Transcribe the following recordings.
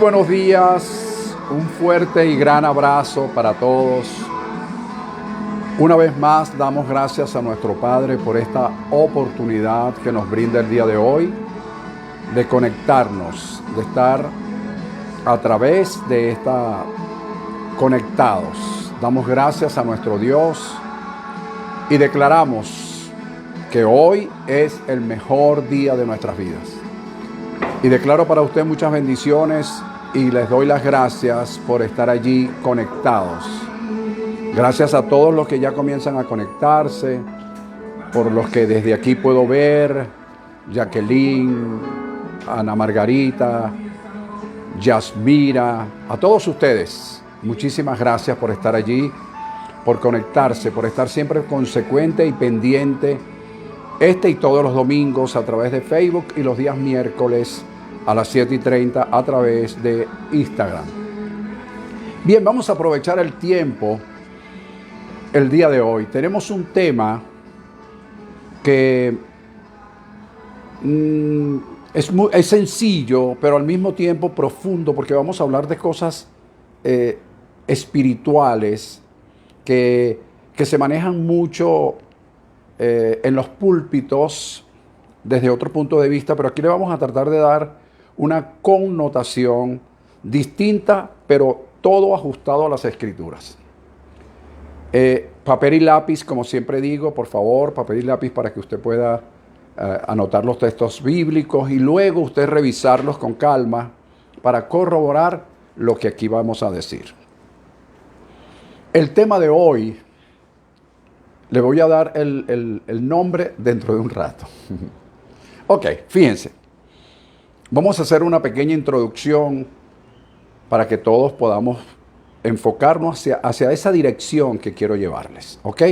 buenos días, un fuerte y gran abrazo para todos. Una vez más damos gracias a nuestro Padre por esta oportunidad que nos brinda el día de hoy de conectarnos, de estar a través de esta conectados. Damos gracias a nuestro Dios y declaramos que hoy es el mejor día de nuestras vidas. Y declaro para usted muchas bendiciones y les doy las gracias por estar allí conectados. Gracias a todos los que ya comienzan a conectarse, por los que desde aquí puedo ver, Jacqueline, Ana Margarita, Yasmira, a todos ustedes, muchísimas gracias por estar allí, por conectarse, por estar siempre consecuente y pendiente y todos los domingos a través de Facebook y los días miércoles a las 7:30 a través de Instagram. Bien, vamos a aprovechar el tiempo el día de hoy. Tenemos un tema que es sencillo, pero al mismo tiempo profundo, porque vamos a hablar de cosas espirituales que se manejan mucho en los púlpitos desde otro punto de vista, pero aquí le vamos a tratar de dar una connotación distinta, pero todo ajustado a las Escrituras. Papel y lápiz, como siempre digo, por favor, papel y lápiz para que usted pueda anotar los textos bíblicos y luego usted revisarlos con calma para corroborar lo que aquí vamos a decir. El tema de hoy, le voy a dar el nombre dentro de un rato. Ok, fíjense. Vamos a hacer una pequeña introducción para que todos podamos enfocarnos hacia esa dirección que quiero llevarles. ¿Ok?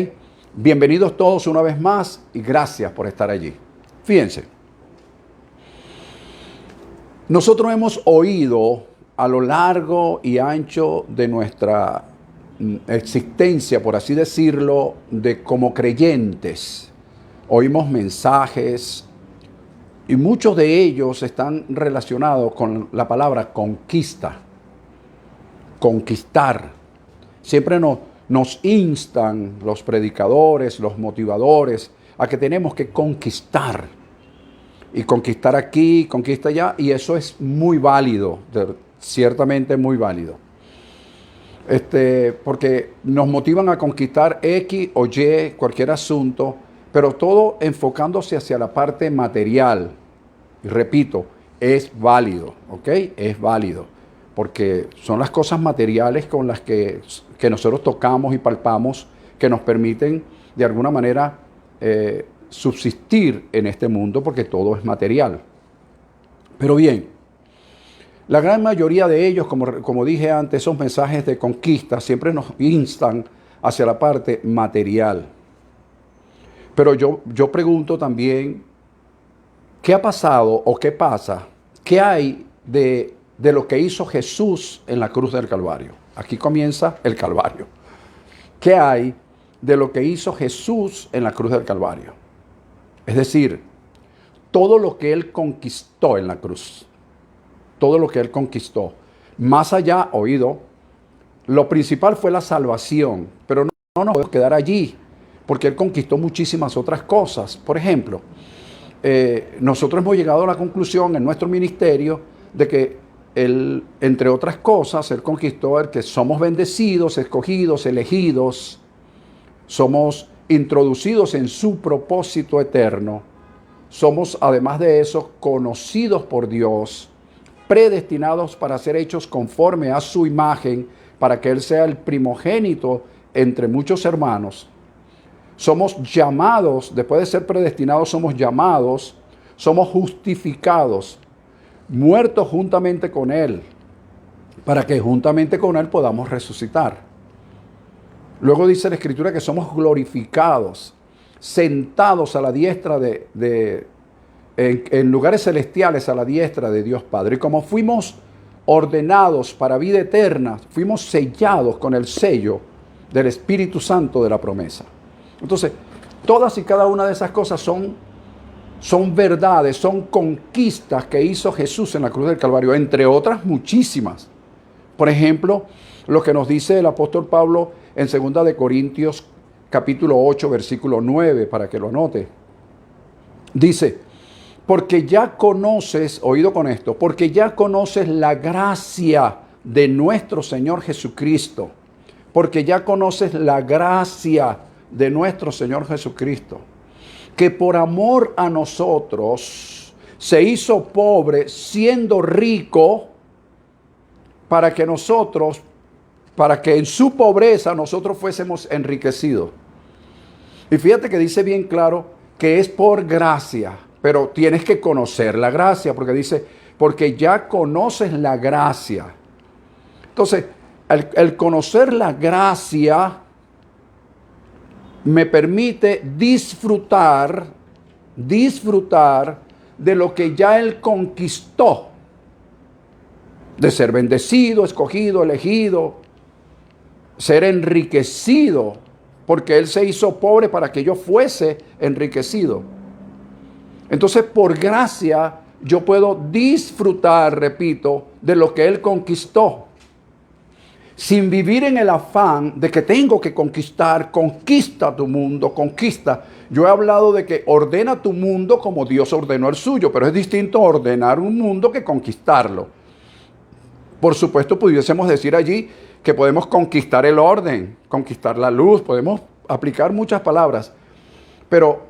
Bienvenidos todos una vez más y gracias por estar allí. Fíjense. Nosotros hemos oído a lo largo y ancho de nuestra existencia, por así decirlo, de como creyentes. Oímos mensajes y muchos de ellos están relacionados con la palabra conquista. Conquistar. Siempre nos instan los predicadores, los motivadores, a que tenemos que conquistar. Y conquistar aquí, conquista allá, y eso es muy válido, ciertamente muy válido. Porque nos motivan a conquistar X o Y, cualquier asunto, pero todo enfocándose hacia la parte material. Y repito, es válido, ¿ok? Es válido, porque son las cosas materiales con las que nosotros tocamos y palpamos que nos permiten de alguna manera subsistir en este mundo, porque todo es material. Pero bien, la gran mayoría de ellos, como dije antes, esos mensajes de conquista siempre nos instan hacia la parte material. Pero yo pregunto también, ¿qué ha pasado o qué pasa? ¿Qué hay de lo que hizo Jesús en la cruz del Calvario? Aquí comienza el Calvario. ¿Qué hay de lo que hizo Jesús en la cruz del Calvario? Es decir, todo lo que Él conquistó en la cruz. Todo lo que Él conquistó. Más allá, oído, lo principal fue la salvación, pero no nos podemos quedar allí, porque Él conquistó muchísimas otras cosas. Por ejemplo, nosotros hemos llegado a la conclusión en nuestro ministerio de que Él, entre otras cosas, Él conquistó el que somos bendecidos, escogidos, elegidos, somos introducidos en su propósito eterno, somos además de eso conocidos por Dios, predestinados para ser hechos conforme a su imagen, para que Él sea el primogénito entre muchos hermanos. Somos llamados, después de ser predestinados, somos llamados, somos justificados, muertos juntamente con Él, para que juntamente con Él podamos resucitar. Luego dice la Escritura que somos glorificados, sentados a la diestra en lugares celestiales a la diestra de Dios Padre. Y como fuimos ordenados para vida eterna, fuimos sellados con el sello del Espíritu Santo de la promesa. Entonces, todas y cada una de esas cosas son son verdades, son conquistas que hizo Jesús en la cruz del Calvario, entre otras muchísimas. Por ejemplo, lo que nos dice el apóstol Pablo en 2 de Corintios capítulo 8, versículo 9, para que lo anote. Dice, porque ya conoces, oído con esto, porque ya conoces la gracia de nuestro Señor Jesucristo, porque ya conoces la gracia de nuestro Señor Jesucristo, que por amor a nosotros se hizo pobre siendo rico para que en su pobreza nosotros fuésemos enriquecidos. Y fíjate que dice bien claro que es por gracia, pero tienes que conocer la gracia, porque dice, porque ya conoces la gracia. Entonces, el conocer la gracia me permite disfrutar de lo que ya Él conquistó, de ser bendecido, escogido, elegido, ser enriquecido, porque Él se hizo pobre para que yo fuese enriquecido. Entonces, por gracia, yo puedo disfrutar, repito, de lo que Él conquistó, sin vivir en el afán de que tengo que conquistar. Conquista tu mundo, conquista. Yo he hablado de que ordena tu mundo como Dios ordenó el suyo, pero es distinto ordenar un mundo que conquistarlo. Por supuesto, pudiésemos decir allí que podemos conquistar el orden, conquistar la luz, podemos aplicar muchas palabras, pero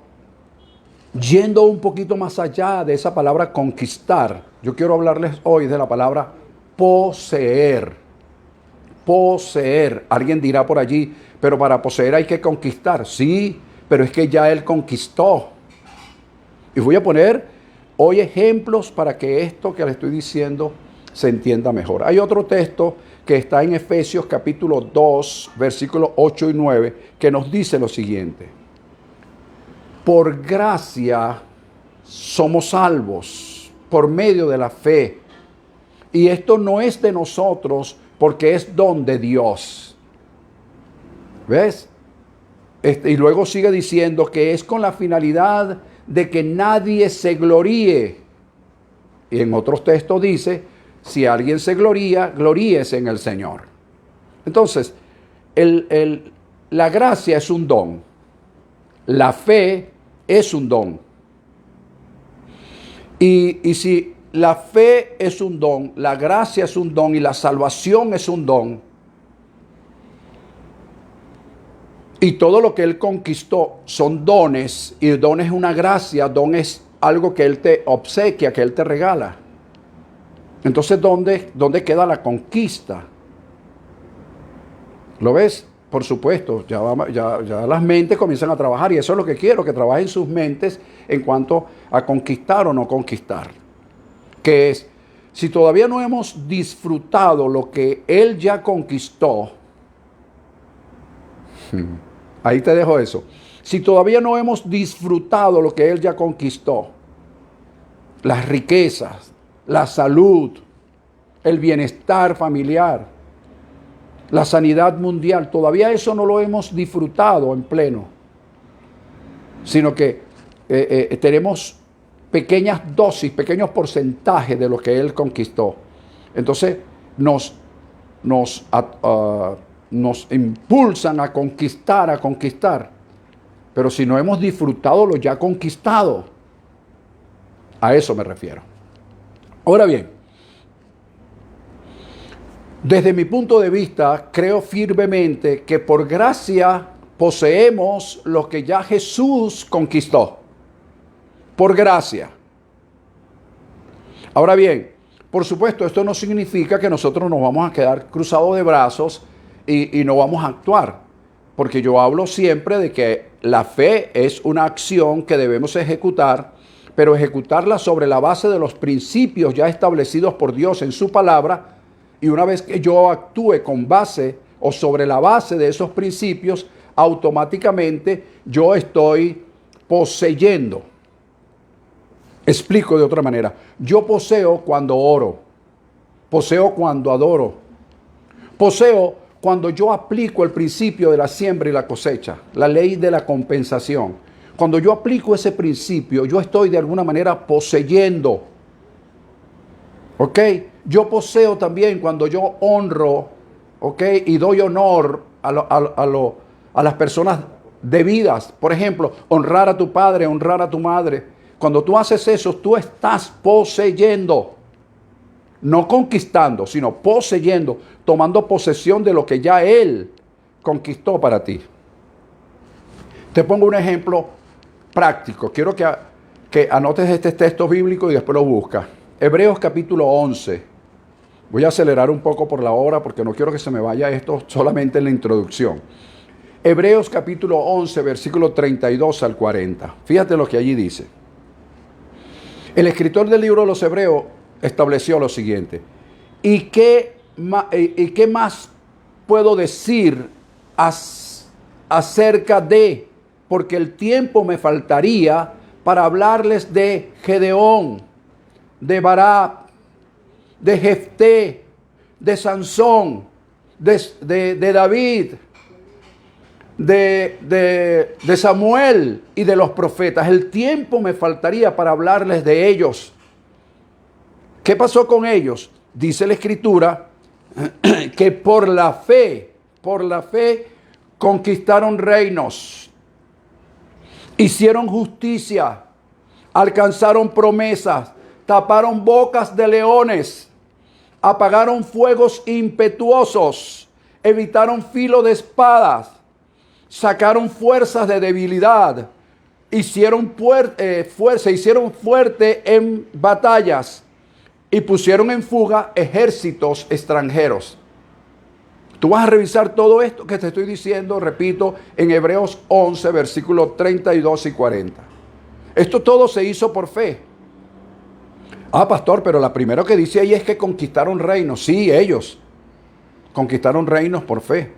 yendo un poquito más allá de esa palabra conquistar, yo quiero hablarles hoy de la palabra poseer. Poseer. Alguien dirá por allí, pero para poseer hay que conquistar. Sí, pero es que ya Él conquistó. Y voy a poner hoy ejemplos para que esto que le estoy diciendo se entienda mejor. Hay otro texto que está en Efesios capítulo 2, versículos 8 y 9, que nos dice lo siguiente. Por gracia somos salvos por medio de la fe. Y esto no es de nosotros, porque es don de Dios. ¿Ves? Y luego sigue diciendo que es con la finalidad de que nadie se gloríe. Y en otros textos dice, si alguien se gloría, gloríese en el Señor. Entonces, la gracia es un don. La fe es un don. Y si la fe es un don, la gracia es un don y la salvación es un don, y todo lo que Él conquistó son dones, y el don es una gracia, don es algo que Él te obsequia, que Él te regala. Entonces, ¿dónde queda la conquista? ¿Lo ves? Por supuesto, ya las mentes comienzan a trabajar, y eso es lo que quiero, que trabajen sus mentes en cuanto a conquistar o no conquistar. Que es, si todavía no hemos disfrutado lo que Él ya conquistó, ahí te dejo eso. Si todavía no hemos disfrutado lo que Él ya conquistó, las riquezas, la salud, el bienestar familiar, la sanidad mundial, todavía eso no lo hemos disfrutado en pleno, sino que tenemos pequeñas dosis, pequeños porcentajes de lo que Él conquistó. Entonces nos impulsan a conquistar. Pero si no hemos disfrutado lo ya conquistado, a eso me refiero. Ahora bien, desde mi punto de vista, creo firmemente que por gracia poseemos lo que ya Jesús conquistó. Por gracia. Ahora bien, por supuesto, esto no significa que nosotros nos vamos a quedar cruzados de brazos y no vamos a actuar. Porque yo hablo siempre de que la fe es una acción que debemos ejecutar, pero ejecutarla sobre la base de los principios ya establecidos por Dios en su palabra. Y una vez que yo actúe con base o sobre la base de esos principios, automáticamente yo estoy poseyendo. Explico de otra manera. Yo poseo cuando oro. Poseo cuando adoro. Poseo cuando yo aplico el principio de la siembra y la cosecha, la ley de la compensación. Cuando yo aplico ese principio, yo estoy de alguna manera poseyendo. ¿Ok? Yo poseo también cuando yo honro, ¿ok? Y doy honor a las personas debidas. Por ejemplo, honrar a tu padre, honrar a tu madre. Cuando tú haces eso, tú estás poseyendo. No conquistando, sino poseyendo, tomando posesión de lo que ya Él conquistó para ti. Te pongo un ejemplo práctico. Quiero que anotes este texto bíblico y después lo buscas. Hebreos capítulo 11. Voy a acelerar un poco por la hora porque no quiero que se me vaya esto solamente en la introducción. Hebreos capítulo 11, versículo 32 al 40. Fíjate lo que allí dice. El escritor del libro de los Hebreos estableció lo siguiente. ¿Y qué más puedo decir acerca de? Porque el tiempo me faltaría para hablarles de Gedeón, de Barak, de Jefté, de Sansón, de David, de Samuel y de los profetas. El tiempo me faltaría para hablarles de ellos. ¿Qué pasó con ellos? Dice la Escritura que por la fe conquistaron reinos, hicieron justicia, alcanzaron promesas, taparon bocas de leones, apagaron fuegos impetuosos, evitaron filo de espadas, sacaron fuerzas de debilidad, hicieron fuerte en batallas y pusieron en fuga ejércitos extranjeros. Tú vas a revisar todo esto que te estoy diciendo, repito, en Hebreos 11, versículos 32 y 40. Esto todo se hizo por fe. Pastor, pero la primera que dice ahí es que conquistaron reinos. Sí, ellos conquistaron reinos por fe.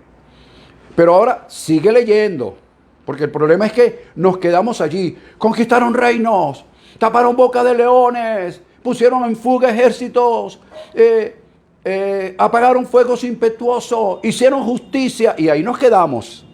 Pero ahora sigue leyendo, porque el problema es que nos quedamos allí. Conquistaron reinos, taparon boca de leones, pusieron en fuga ejércitos, apagaron fuegos impetuosos, hicieron justicia, y ahí nos quedamos.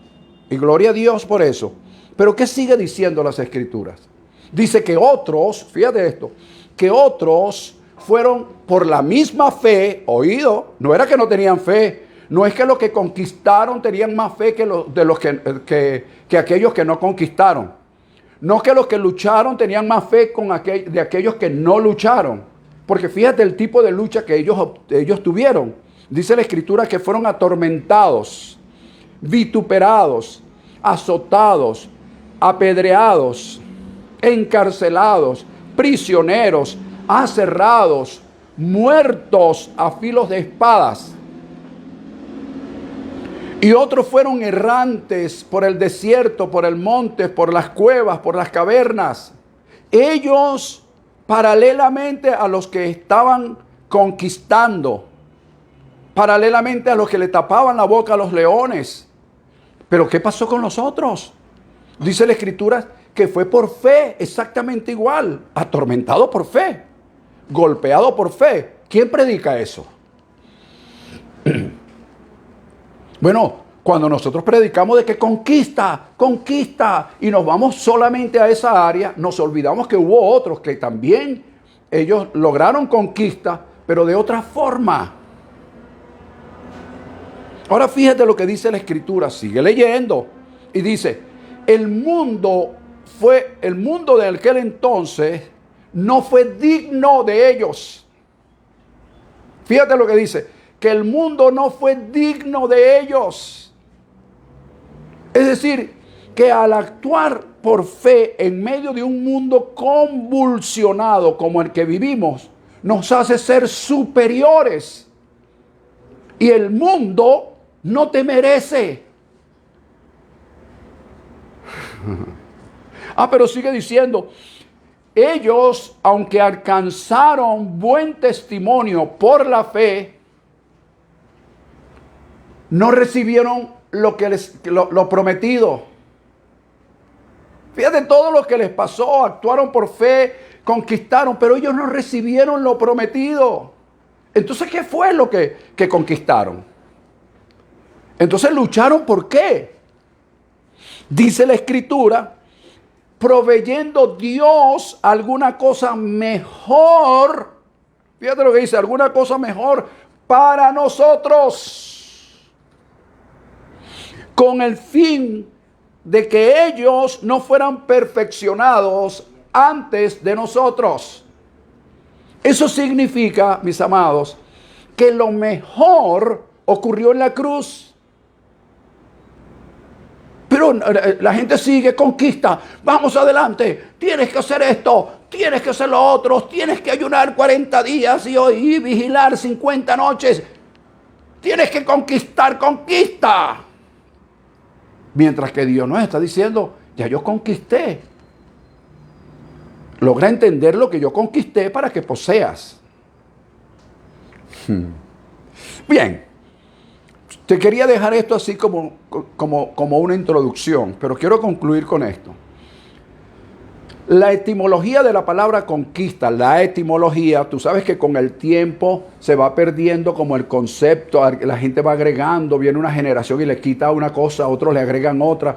Y gloria a Dios por eso. Pero ¿qué sigue diciendo las Escrituras? Dice que otros, fíjate esto, que otros fueron por la misma fe, oído, no era que no tenían fe, no es que los que conquistaron tenían más fe que aquellos que no conquistaron. No que los que lucharon tenían más fe de aquellos que no lucharon. Porque fíjate el tipo de lucha que ellos tuvieron. Dice la Escritura que fueron atormentados, vituperados, azotados, apedreados, encarcelados, prisioneros, aserrados, muertos a filos de espadas. Y otros fueron errantes por el desierto, por el monte, por las cuevas, por las cavernas. Ellos, paralelamente a los que estaban conquistando, paralelamente a los que le tapaban la boca a los leones. Pero ¿qué pasó con los otros? Dice la Escritura que fue por fe, exactamente igual, atormentado por fe, golpeado por fe. ¿Quién predica eso? Bueno, cuando nosotros predicamos de que conquista, y nos vamos solamente a esa área, nos olvidamos que hubo otros que también ellos lograron conquista, pero de otra forma. Ahora fíjate lo que dice la Escritura, sigue leyendo, y dice, el mundo de aquel entonces no fue digno de ellos. Fíjate lo que dice, que el mundo no fue digno de ellos. Es decir, que al actuar por fe en medio de un mundo convulsionado como el que vivimos, nos hace ser superiores. Y el mundo no te merece. Pero sigue diciendo, ellos, aunque alcanzaron buen testimonio por la fe, no recibieron lo prometido. Fíjate todo lo que les pasó, actuaron por fe, conquistaron, pero ellos no recibieron lo prometido. Entonces, ¿qué fue lo que conquistaron? Entonces lucharon, ¿por qué? Dice la Escritura proveyendo Dios alguna cosa mejor. Fíjate lo que dice, alguna cosa mejor para nosotros, con el fin de que ellos no fueran perfeccionados antes de nosotros. Eso significa, mis amados, que lo mejor ocurrió en la cruz. Pero la gente sigue, conquista, vamos adelante, tienes que hacer esto, tienes que hacer lo otro, tienes que ayunar 40 días y vigilar 50 noches, tienes que conquistar, conquista. Mientras que Dios nos está diciendo, ya yo conquisté. Logra entender lo que yo conquisté para que poseas. Bien, te quería dejar esto así como una introducción, pero quiero concluir con esto. La etimología de la palabra conquista, la etimología, tú sabes que con el tiempo se va perdiendo como el concepto, la gente va agregando, viene una generación y le quita una cosa, otros le agregan otra.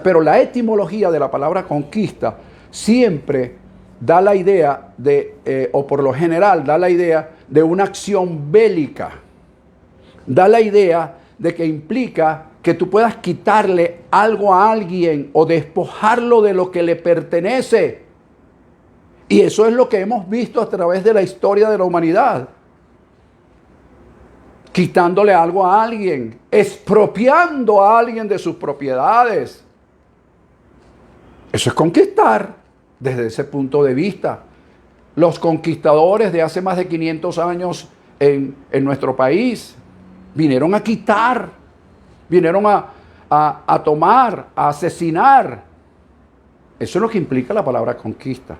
Pero la etimología de la palabra conquista siempre da la idea de, o por lo general da la idea de una acción bélica. Da la idea de que implica que tú puedas quitarle algo a alguien o despojarlo de lo que le pertenece. Y eso es lo que hemos visto a través de la historia de la humanidad. Quitándole algo a alguien, expropiando a alguien de sus propiedades. Eso es conquistar desde ese punto de vista. Los conquistadores de hace más de 500 años en nuestro país vinieron a quitar, vinieron a tomar, a asesinar. Eso es lo que implica la palabra conquista.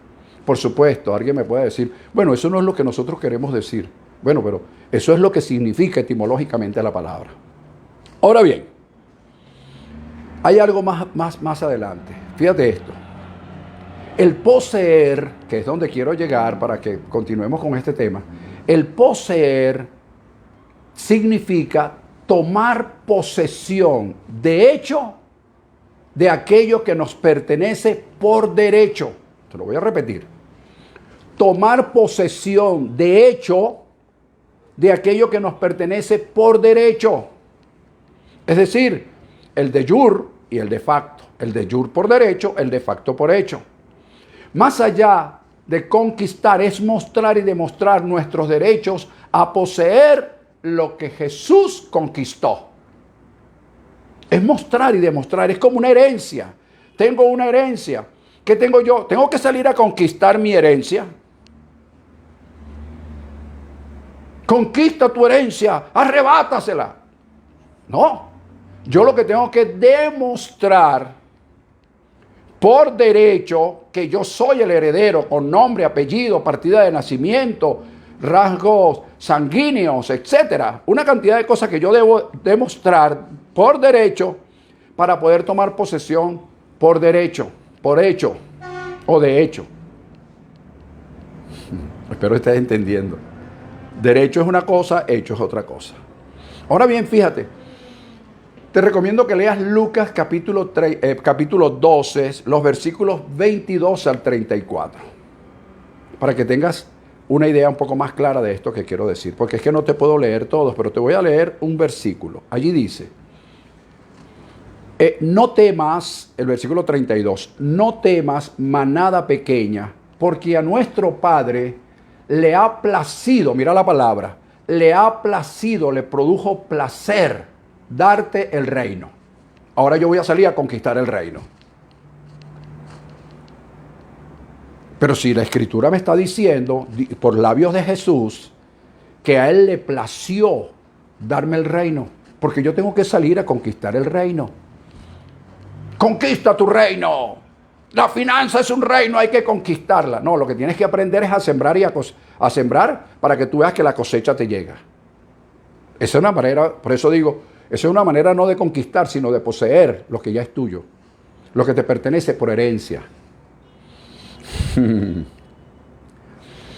Por supuesto, alguien me puede decir, bueno, eso no es lo que nosotros queremos decir. Bueno, pero eso es lo que significa etimológicamente la palabra. Ahora bien, hay algo más adelante. Fíjate esto. El poseer, que es donde quiero llegar para que continuemos con este tema, el poseer significa tomar posesión, de hecho, de aquello que nos pertenece por derecho. Te lo voy a repetir. Tomar posesión, de hecho, de aquello que nos pertenece por derecho. Es decir, el de jure y el de facto. El de jure por derecho, el de facto por hecho. Más allá de conquistar, es mostrar y demostrar nuestros derechos a poseer lo que Jesús conquistó. Es mostrar y demostrar, es como una herencia. Tengo una herencia. ¿Qué tengo yo? ¿Tengo que salir a conquistar mi herencia? Conquista tu herencia, arrebátasela. No, yo lo que tengo que demostrar por derecho que yo soy el heredero con nombre, apellido, partida de nacimiento, rasgos sanguíneos, etcétera. Una cantidad de cosas que yo debo demostrar por derecho para poder tomar posesión por derecho, por hecho o de hecho. Espero que estés entendiendo. Derecho es una cosa, hecho es otra cosa. Ahora bien, fíjate, te recomiendo que leas Lucas capítulo 12, los versículos 22 al 34, para que tengas una idea un poco más clara de esto que quiero decir, porque es que no te puedo leer todos, pero te voy a leer un versículo. Allí dice, no temas, el versículo 32, no temas, manada pequeña, porque a nuestro Padre le ha placido, mira la palabra, le ha placido, le produjo placer darte el reino. Ahora yo voy a salir a conquistar el reino. Pero si la Escritura me está diciendo, por labios de Jesús, que a Él le plació darme el reino, porque yo tengo que salir a conquistar el reino. Conquista tu reino. La finanza es un reino, hay que conquistarla. No, lo que tienes que aprender es a sembrar y a sembrar para que tú veas que la cosecha te llega. Esa es una manera, por eso digo, esa es una manera no de conquistar, sino de poseer lo que ya es tuyo, lo que te pertenece por herencia.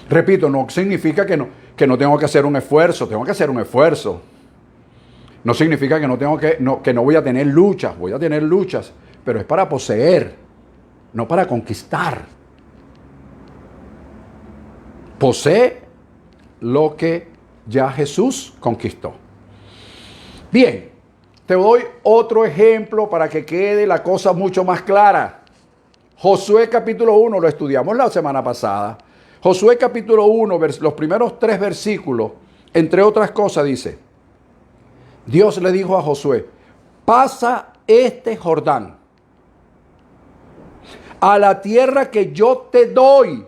Repito, no significa que no tengo que hacer un esfuerzo, tengo que hacer un esfuerzo. No significa que no voy a tener luchas, voy a tener luchas, pero es para poseer. no para conquistar. Posee lo que ya Jesús conquistó. Bien, te doy otro ejemplo para que quede la cosa mucho más clara. Josué capítulo 1, lo estudiamos la semana pasada. Josué capítulo 1, los primeros 3 versículos, entre otras cosas dice, Dios le dijo a Josué, pasa este Jordán a la tierra que yo te doy.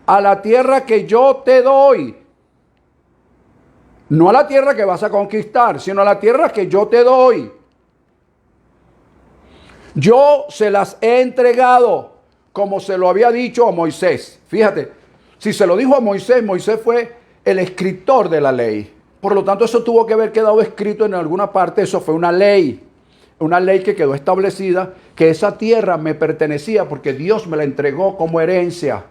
A la tierra que yo te doy. No a la tierra que vas a conquistar, sino a la tierra que yo te doy. Yo se las he entregado como se lo había dicho a Moisés. Fíjate, si se lo dijo a Moisés, Moisés fue el escritor de la ley. Por lo tanto, eso tuvo que haber quedado escrito en alguna parte. Eso fue una ley que quedó establecida, que esa tierra me pertenecía porque Dios me la entregó como herencia.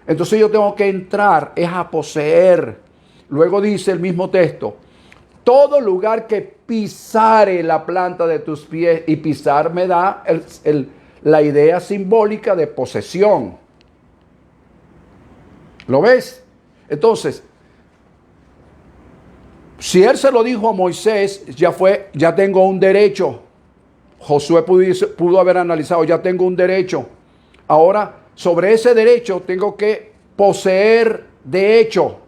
Entonces yo tengo que entrar, es a poseer. Luego dice el mismo texto, todo lugar que pisare la planta de tus pies, y pisar me da la idea simbólica de posesión. ¿Lo ves? Entonces, si él se lo dijo a Moisés, ya tengo un derecho. Josué pudo haber analizado, ya tengo un derecho. Ahora, sobre ese derecho tengo que poseer de hecho.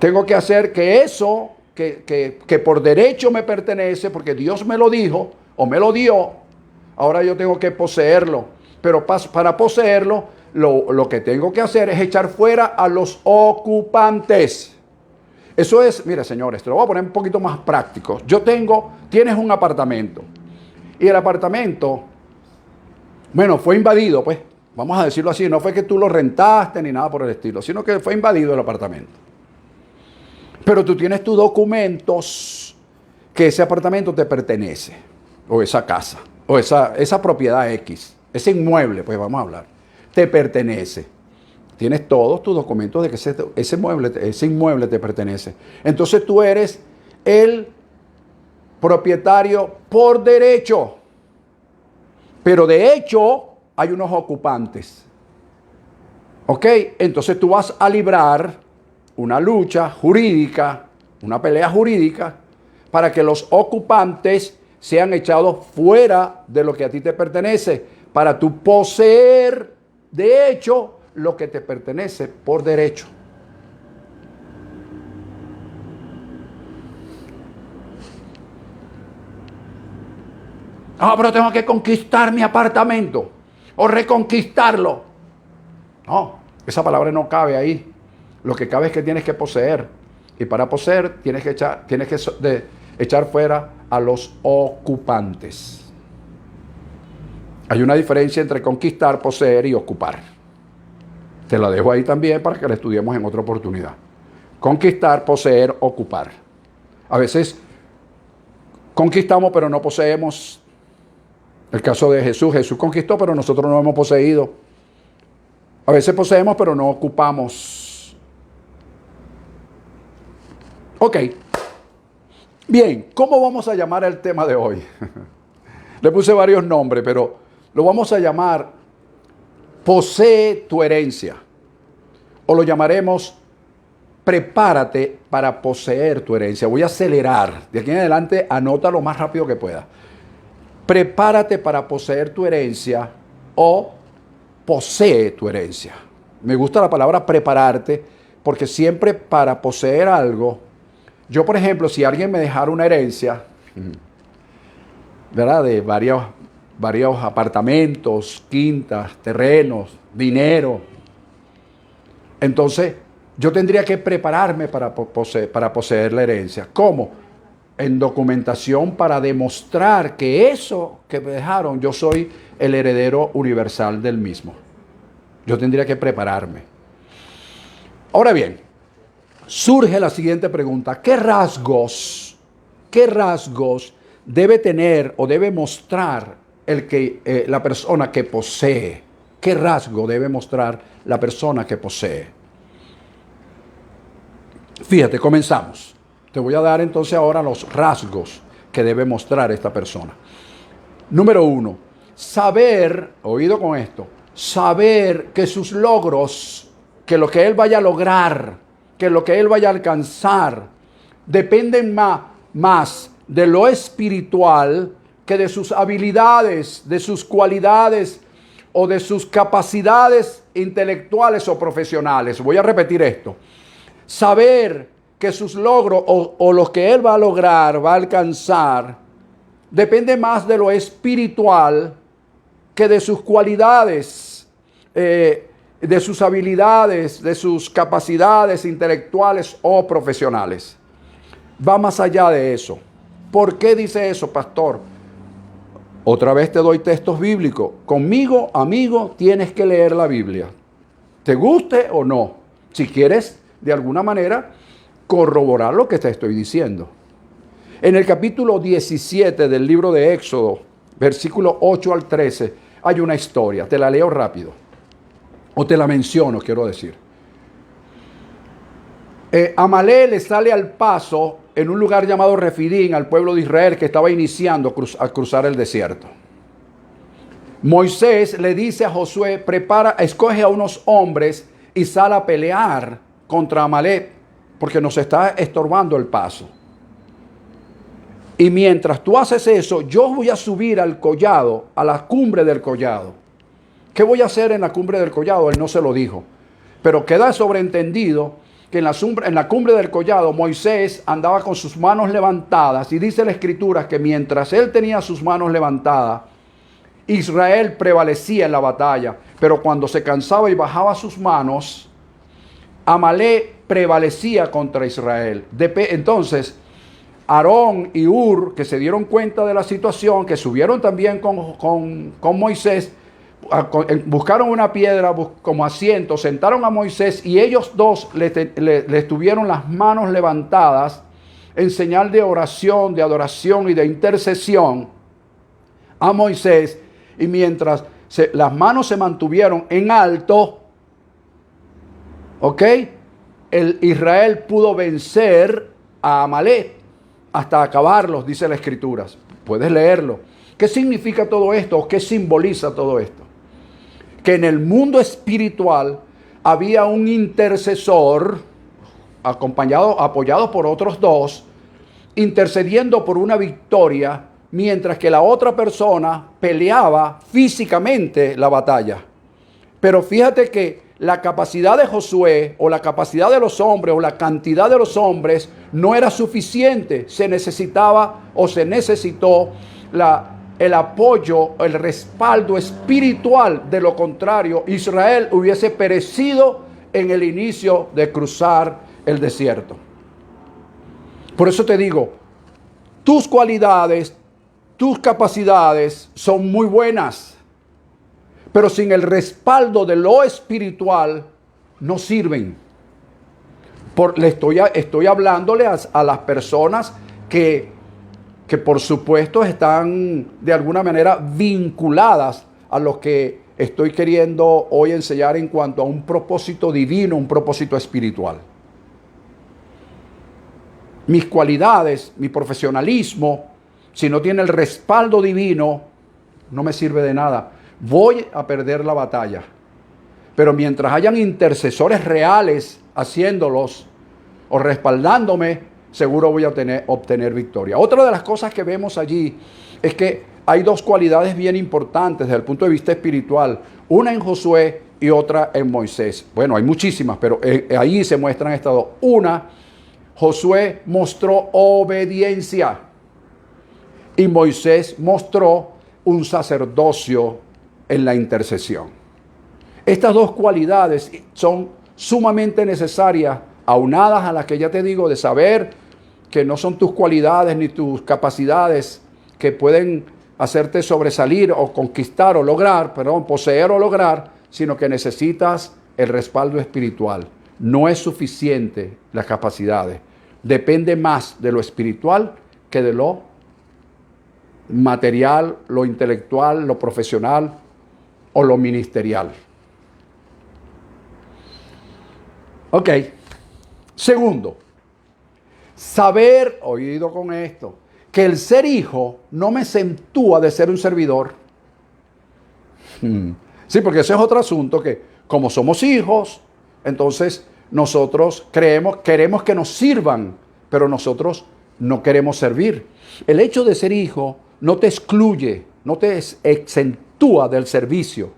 Tengo que hacer que eso que por derecho me pertenece, porque Dios me lo dijo o me lo dio, ahora yo tengo que poseerlo. Pero para poseerlo, lo que tengo que hacer es echar fuera a los ocupantes. Eso es, mire señores, te lo voy a poner un poquito más práctico. Tienes un apartamento y el apartamento, bueno, fue invadido, pues, vamos a decirlo así, no fue que tú lo rentaste ni nada por el estilo, sino que fue invadido el apartamento. Pero tú tienes tus documentos que ese apartamento te pertenece, o esa casa, o esa propiedad X, ese inmueble, pues vamos a hablar, te pertenece. Tienes todos tus documentos de que ese inmueble te pertenece. Entonces tú eres el propietario por derecho. Pero de hecho hay unos ocupantes. ¿Ok? Entonces tú vas a librar una lucha jurídica, una pelea jurídica, para que los ocupantes sean echados fuera de lo que a ti te pertenece, para tú poseer de hecho lo que te pertenece por derecho. Pero tengo que conquistar mi apartamento o reconquistarlo. No, esa palabra no cabe ahí. Lo que cabe es que tienes que poseer. Y para poseer tienes que echar fuera a los ocupantes. Hay una diferencia entre conquistar, poseer y ocupar. Te la dejo ahí también para que la estudiemos en otra oportunidad. Conquistar, poseer, ocupar. A veces conquistamos pero no poseemos. El caso de Jesús. Jesús conquistó pero nosotros no hemos poseído. A veces poseemos pero no ocupamos. Ok. Bien, ¿cómo vamos a llamar el tema de hoy? Le puse varios nombres, pero lo vamos a llamar posee tu herencia. O lo llamaremos prepárate para poseer tu herencia. Voy a acelerar. De aquí en adelante anota lo más rápido que pueda. Prepárate para poseer tu herencia o posee tu herencia. Me gusta la palabra prepararte porque siempre para poseer algo, yo por ejemplo, si alguien me dejara una herencia, ¿verdad? De varios apartamentos, quintas, terrenos, dinero, entonces yo tendría que prepararme para poseer la herencia. ¿Cómo? En documentación para demostrar que eso que me dejaron, yo soy el heredero universal del mismo. Yo tendría que prepararme. Ahora bien, surge la siguiente pregunta. ¿Qué rasgos debe tener o debe mostrar la persona que posee? ¿Qué rasgo debe mostrar la persona que posee? Fíjate, comenzamos. Te voy a dar entonces ahora los rasgos que debe mostrar esta persona. Número uno, saber, oído con esto, saber que sus logros, que lo que él vaya a lograr, que lo que él vaya a alcanzar, dependen más de lo espiritual que de sus habilidades, de sus cualidades o de sus capacidades intelectuales o profesionales. Voy a repetir esto. Saber que sus logros o lo que él va a lograr, va a alcanzar, depende más de lo espiritual que de sus cualidades, de sus habilidades, de sus capacidades intelectuales o profesionales. Va más allá de eso. ¿Por qué dice eso, pastor? Otra vez te doy textos bíblicos. Conmigo, amigo, tienes que leer la Biblia. ¿Te guste o no? Si quieres, de alguna manera, corroborar lo que te estoy diciendo. En el capítulo 17 del libro de Éxodo, versículo 8 al 13, hay una historia. Te la leo rápido. O te la menciono, quiero decir. Amalek le sale al paso en un lugar llamado Refidín al pueblo de Israel que estaba iniciando a cruzar el desierto. Moisés le dice a Josué, escoge a unos hombres y sal a pelear contra Amalek, porque nos está estorbando el paso. Y mientras tú haces eso, yo voy a subir al collado, a la cumbre del collado. ¿Qué voy a hacer en la cumbre del collado? Él no se lo dijo. Pero queda sobreentendido que en la cumbre del collado Moisés andaba con sus manos levantadas. Y dice la Escritura que mientras él tenía sus manos levantadas, Israel prevalecía en la batalla. Pero cuando se cansaba y bajaba sus manos, Amalek prevalecía contra Israel. Entonces, Aarón y Hur, que se dieron cuenta de la situación, que subieron también con Moisés, buscaron una piedra como asiento, sentaron a Moisés y ellos dos le tuvieron las manos levantadas en señal de oración, de adoración y de intercesión a Moisés. Y mientras las manos se mantuvieron en alto, ¿ok? Israel pudo vencer a Amalek hasta acabarlos, dice la Escritura. Puedes leerlo. ¿Qué significa todo esto o qué simboliza todo esto? Que en el mundo espiritual había un intercesor apoyado por otros dos, intercediendo por una victoria, mientras que la otra persona peleaba físicamente la batalla. Pero fíjate que la capacidad de Josué o la capacidad de los hombres o la cantidad de los hombres no era suficiente. Se necesitó el apoyo, el respaldo espiritual. De lo contrario, Israel hubiese perecido en el inicio de cruzar el desierto. Por eso te digo, tus cualidades, tus capacidades son muy buenas, pero sin el respaldo de lo espiritual no sirven. Estoy hablándole a las personas que por supuesto están de alguna manera vinculadas a lo que estoy queriendo hoy enseñar en cuanto a un propósito divino, un propósito espiritual. Mis cualidades, mi profesionalismo, si no tiene el respaldo divino, no me sirve de nada. Voy a perder la batalla. Pero mientras hayan intercesores reales haciéndolos o respaldándome, seguro voy a obtener victoria. Otra de las cosas que vemos allí es que hay dos cualidades bien importantes desde el punto de vista espiritual. Una en Josué y otra en Moisés. Bueno, hay muchísimas, pero ahí se muestran estas dos. Una, Josué mostró obediencia y Moisés mostró un sacerdocio en la intercesión. Estas dos cualidades son sumamente necesarias, aunadas a las que ya te digo, de saber que no son tus cualidades ni tus capacidades que pueden hacerte sobresalir o conquistar o lograr, poseer o lograr, sino que necesitas el respaldo espiritual. No es suficiente las capacidades. Depende más de lo espiritual que de lo material, lo intelectual, lo profesional o lo ministerial. Ok. Segundo, saber, oído con esto, que el ser hijo no me exentúa de ser un servidor. Sí, porque ese es otro asunto, que como somos hijos, entonces nosotros queremos que nos sirvan, pero nosotros no queremos servir. El hecho de ser hijo no te excluye, no te exentúa del servicio.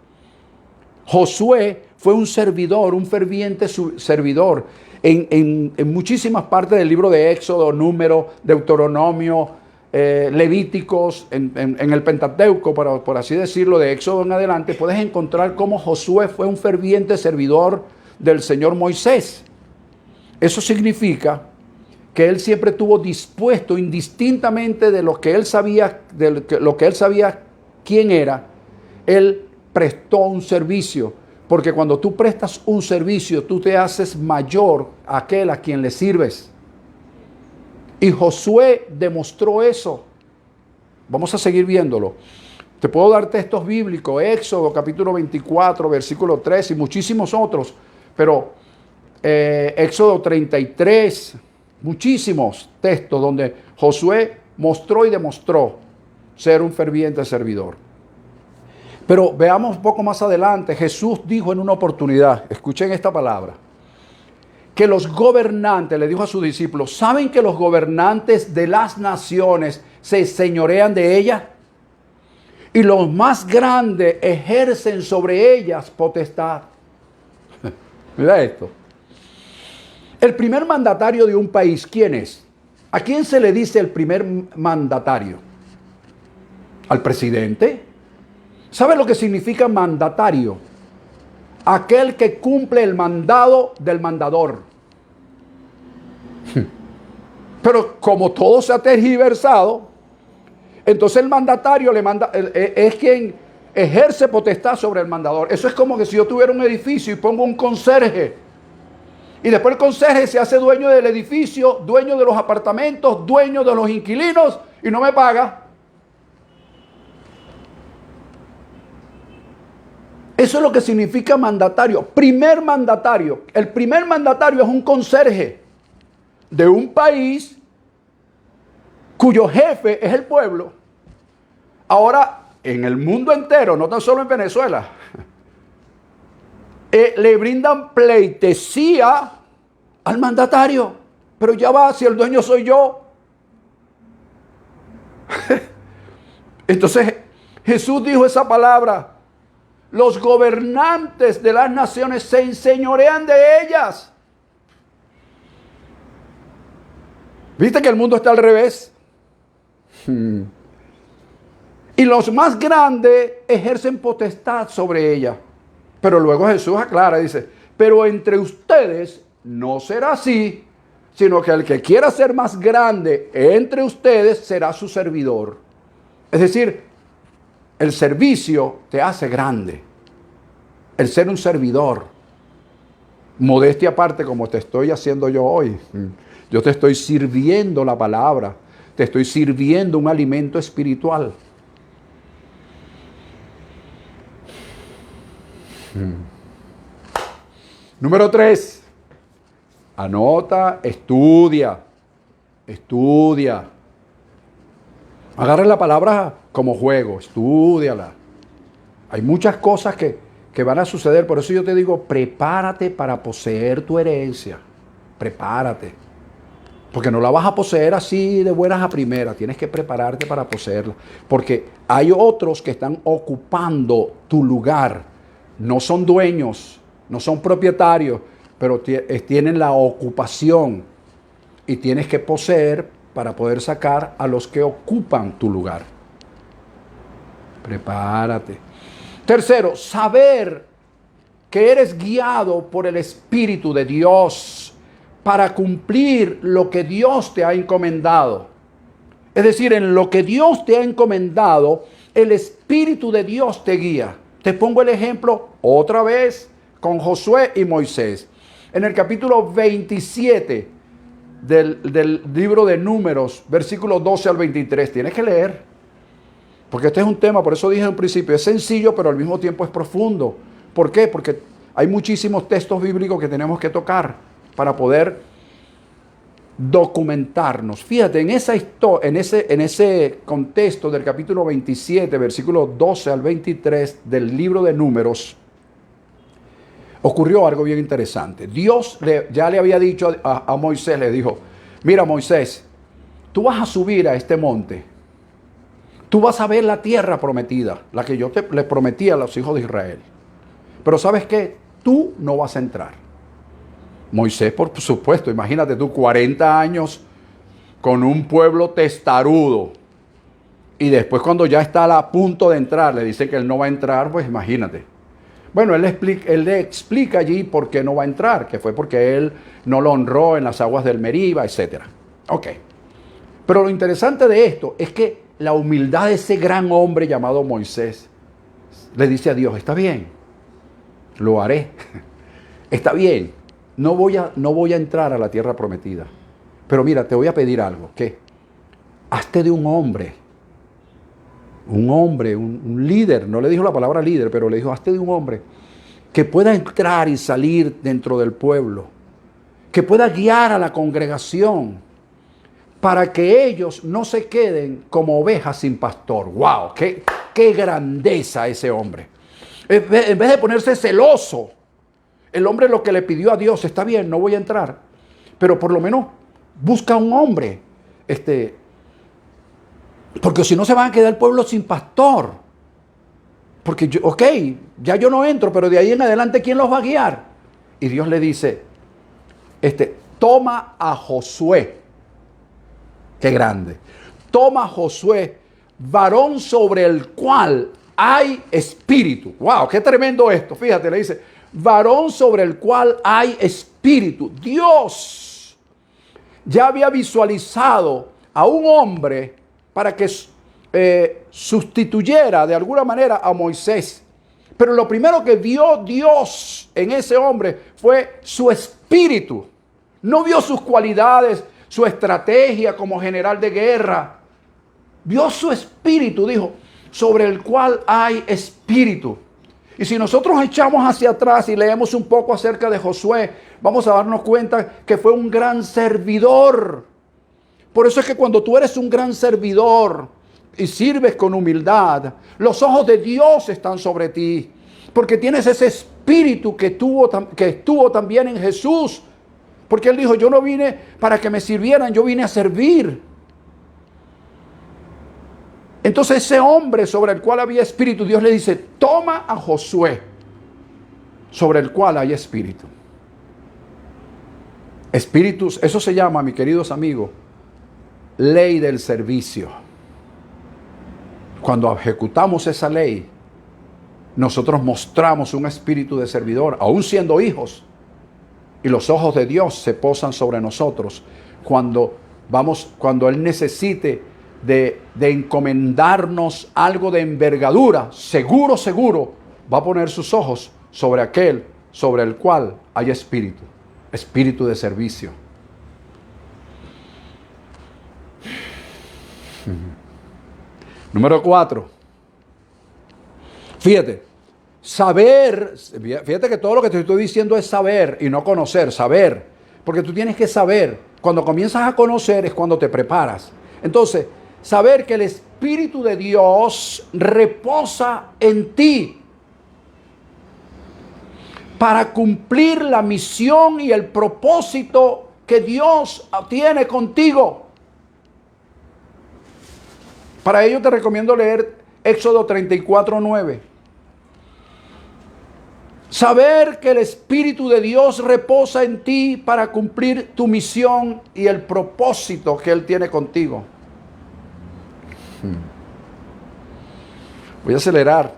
Josué fue un servidor, un ferviente servidor en muchísimas partes del libro de Éxodo, Número, Deuteronomio, Levíticos, en el Pentateuco, por así decirlo, de Éxodo en adelante, puedes encontrar cómo Josué fue un ferviente servidor del Señor Moisés. Eso significa que él siempre estuvo dispuesto, indistintamente de lo que él sabía, quién era, él prestó un servicio. Porque cuando tú prestas un servicio, tú te haces mayor a aquel a quien le sirves. Y Josué demostró eso. Vamos a seguir viéndolo. Te puedo dar textos bíblicos, Éxodo capítulo 24, versículo 3 y muchísimos otros. Pero Éxodo 33, muchísimos textos donde Josué mostró y demostró ser un ferviente servidor. Pero veamos un poco más adelante. Jesús dijo en una oportunidad, escuchen esta palabra, que los gobernantes, le dijo a sus discípulos, ¿saben que los gobernantes de las naciones se señorean de ellas? Y los más grandes ejercen sobre ellas potestad. Mira esto. El primer mandatario de un país, ¿quién es? ¿A quién se le dice el primer mandatario? ¿Al presidente? ¿Sabe lo que significa mandatario? Aquel que cumple el mandado del mandador. Pero como todo se ha tergiversado, entonces el mandatario es quien ejerce potestad sobre el mandador. Eso es como que si yo tuviera un edificio y pongo un conserje, y después el conserje se hace dueño del edificio, dueño de los apartamentos, dueño de los inquilinos, y no me paga. Eso es lo que significa mandatario. Primer mandatario. El primer mandatario es un conserje de un país cuyo jefe es el pueblo. Ahora, en el mundo entero, no tan solo en Venezuela, le brindan pleitesía al mandatario. Pero ya va, si el dueño soy yo. Entonces, Jesús dijo esa palabra. Los gobernantes de las naciones se enseñorean de ellas. ¿Viste que el mundo está al revés? Y los más grandes ejercen potestad sobre ella. Pero luego Jesús aclara, dice, pero entre ustedes no será así, sino que el que quiera ser más grande entre ustedes será su servidor. Es decir, el servicio te hace grande. El ser un servidor. Modestia aparte, como te estoy haciendo yo hoy. Yo te estoy sirviendo la palabra. Te estoy sirviendo un alimento espiritual. Número 3. Anota, estudia. Estudia. Agarra la palabra como juego. Estúdiala. Hay muchas cosas que van a suceder. Por eso yo te digo, prepárate para poseer tu herencia. Prepárate. Porque no la vas a poseer así de buenas a primeras. Tienes que prepararte para poseerla. Porque hay otros que están ocupando tu lugar. No son dueños, no son propietarios, pero tienen la ocupación. Y tienes que poseer para poder sacar a los que ocupan tu lugar. Prepárate. Tercero, saber que eres guiado por el Espíritu de Dios para cumplir lo que Dios te ha encomendado. Es decir, en lo que Dios te ha encomendado, el Espíritu de Dios te guía. Te pongo el ejemplo otra vez con Josué y Moisés. En el capítulo 27 del libro de Números, versículos 12 al 23, tienes que leer. Porque este es un tema, por eso dije en principio, es sencillo, pero al mismo tiempo es profundo. ¿Por qué? Porque hay muchísimos textos bíblicos que tenemos que tocar para poder documentarnos. Fíjate, en ese contexto del capítulo 27, versículos 12 al 23 del libro de Números, ocurrió algo bien interesante. Dios ya le había dicho a Moisés, le dijo, mira Moisés, tú vas a subir a este monte, tú vas a ver la tierra prometida, la que yo les prometí a los hijos de Israel. Pero ¿sabes qué? Tú no vas a entrar. Moisés, por supuesto, imagínate tú, 40 años con un pueblo testarudo. Y después cuando ya está a punto de entrar, le dice que él no va a entrar, pues imagínate. Bueno, él le explica allí por qué no va a entrar, que fue porque él no lo honró en las aguas del Meriba, etc. Ok. Pero lo interesante de esto es que la humildad de ese gran hombre llamado Moisés le dice a Dios, está bien, lo haré, está bien, no voy a entrar a la tierra prometida. Pero mira, te voy a pedir algo, que hazte de un hombre, un líder, no le dijo la palabra líder, pero le dijo, hazte de un hombre que pueda entrar y salir dentro del pueblo, que pueda guiar a la congregación, para que ellos no se queden como ovejas sin pastor. ¡Wow! ¡Qué grandeza ese hombre! En vez de ponerse celoso, el hombre lo que le pidió a Dios, está bien, no voy a entrar, pero por lo menos busca un hombre, porque si no se van a quedar el pueblo sin pastor. Porque ya yo no entro, pero de ahí en adelante, ¿quién los va a guiar? Y Dios le dice, toma a Josué. Qué grande. Toma a Josué, varón sobre el cual hay espíritu. ¡Wow! ¡Qué tremendo esto! Fíjate, le dice, varón sobre el cual hay espíritu. Dios ya había visualizado a un hombre para que sustituyera de alguna manera a Moisés. Pero lo primero que vio Dios en ese hombre fue su espíritu. No vio sus cualidades, su estrategia como general de guerra. Vio su espíritu, dijo, sobre el cual hay espíritu. Y si nosotros echamos hacia atrás y leemos un poco acerca de Josué, vamos a darnos cuenta que fue un gran servidor. Por eso es que cuando tú eres un gran servidor y sirves con humildad, los ojos de Dios están sobre ti. Porque tienes ese espíritu que estuvo también en Jesús. Porque Él dijo, yo no vine para que me sirvieran, yo vine a servir. Entonces ese hombre sobre el cual había espíritu, Dios le dice, toma a Josué, sobre el cual hay espíritu. Espíritus, eso se llama, mis queridos amigos, ley del servicio. Cuando ejecutamos esa ley, nosotros mostramos un espíritu de servidor, aún siendo hijos. Y los ojos de Dios se posan sobre nosotros cuando Él necesite de encomendarnos algo de envergadura. Seguro, va a poner sus ojos sobre aquel sobre el cual hay espíritu de servicio. Número 4. Fíjate que todo lo que te estoy diciendo es saber y no conocer, saber. Porque tú tienes que saber. Cuando comienzas a conocer es cuando te preparas. Entonces, saber que el Espíritu de Dios reposa en ti para cumplir la misión y el propósito que Dios tiene contigo. Para ello te recomiendo leer Éxodo 34:9. Saber que el Espíritu de Dios reposa en ti para cumplir tu misión y el propósito que Él tiene contigo. Voy a acelerar.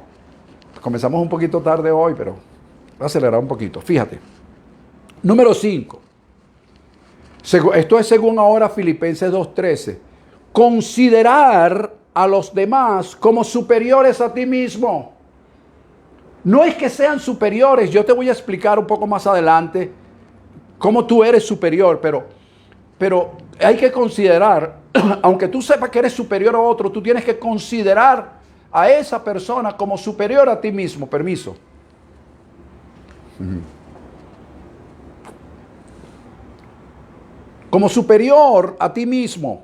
Comenzamos un poquito tarde hoy, pero voy a acelerar un poquito. Fíjate. Número 5. Esto es según ahora Filipenses 2:13. Considerar a los demás como superiores a ti mismo. No es que sean superiores, yo te voy a explicar un poco más adelante cómo tú eres superior, pero hay que considerar, aunque tú sepas que eres superior a otro, tú tienes que considerar a esa persona como superior a ti mismo. Permiso. como superior a ti mismo.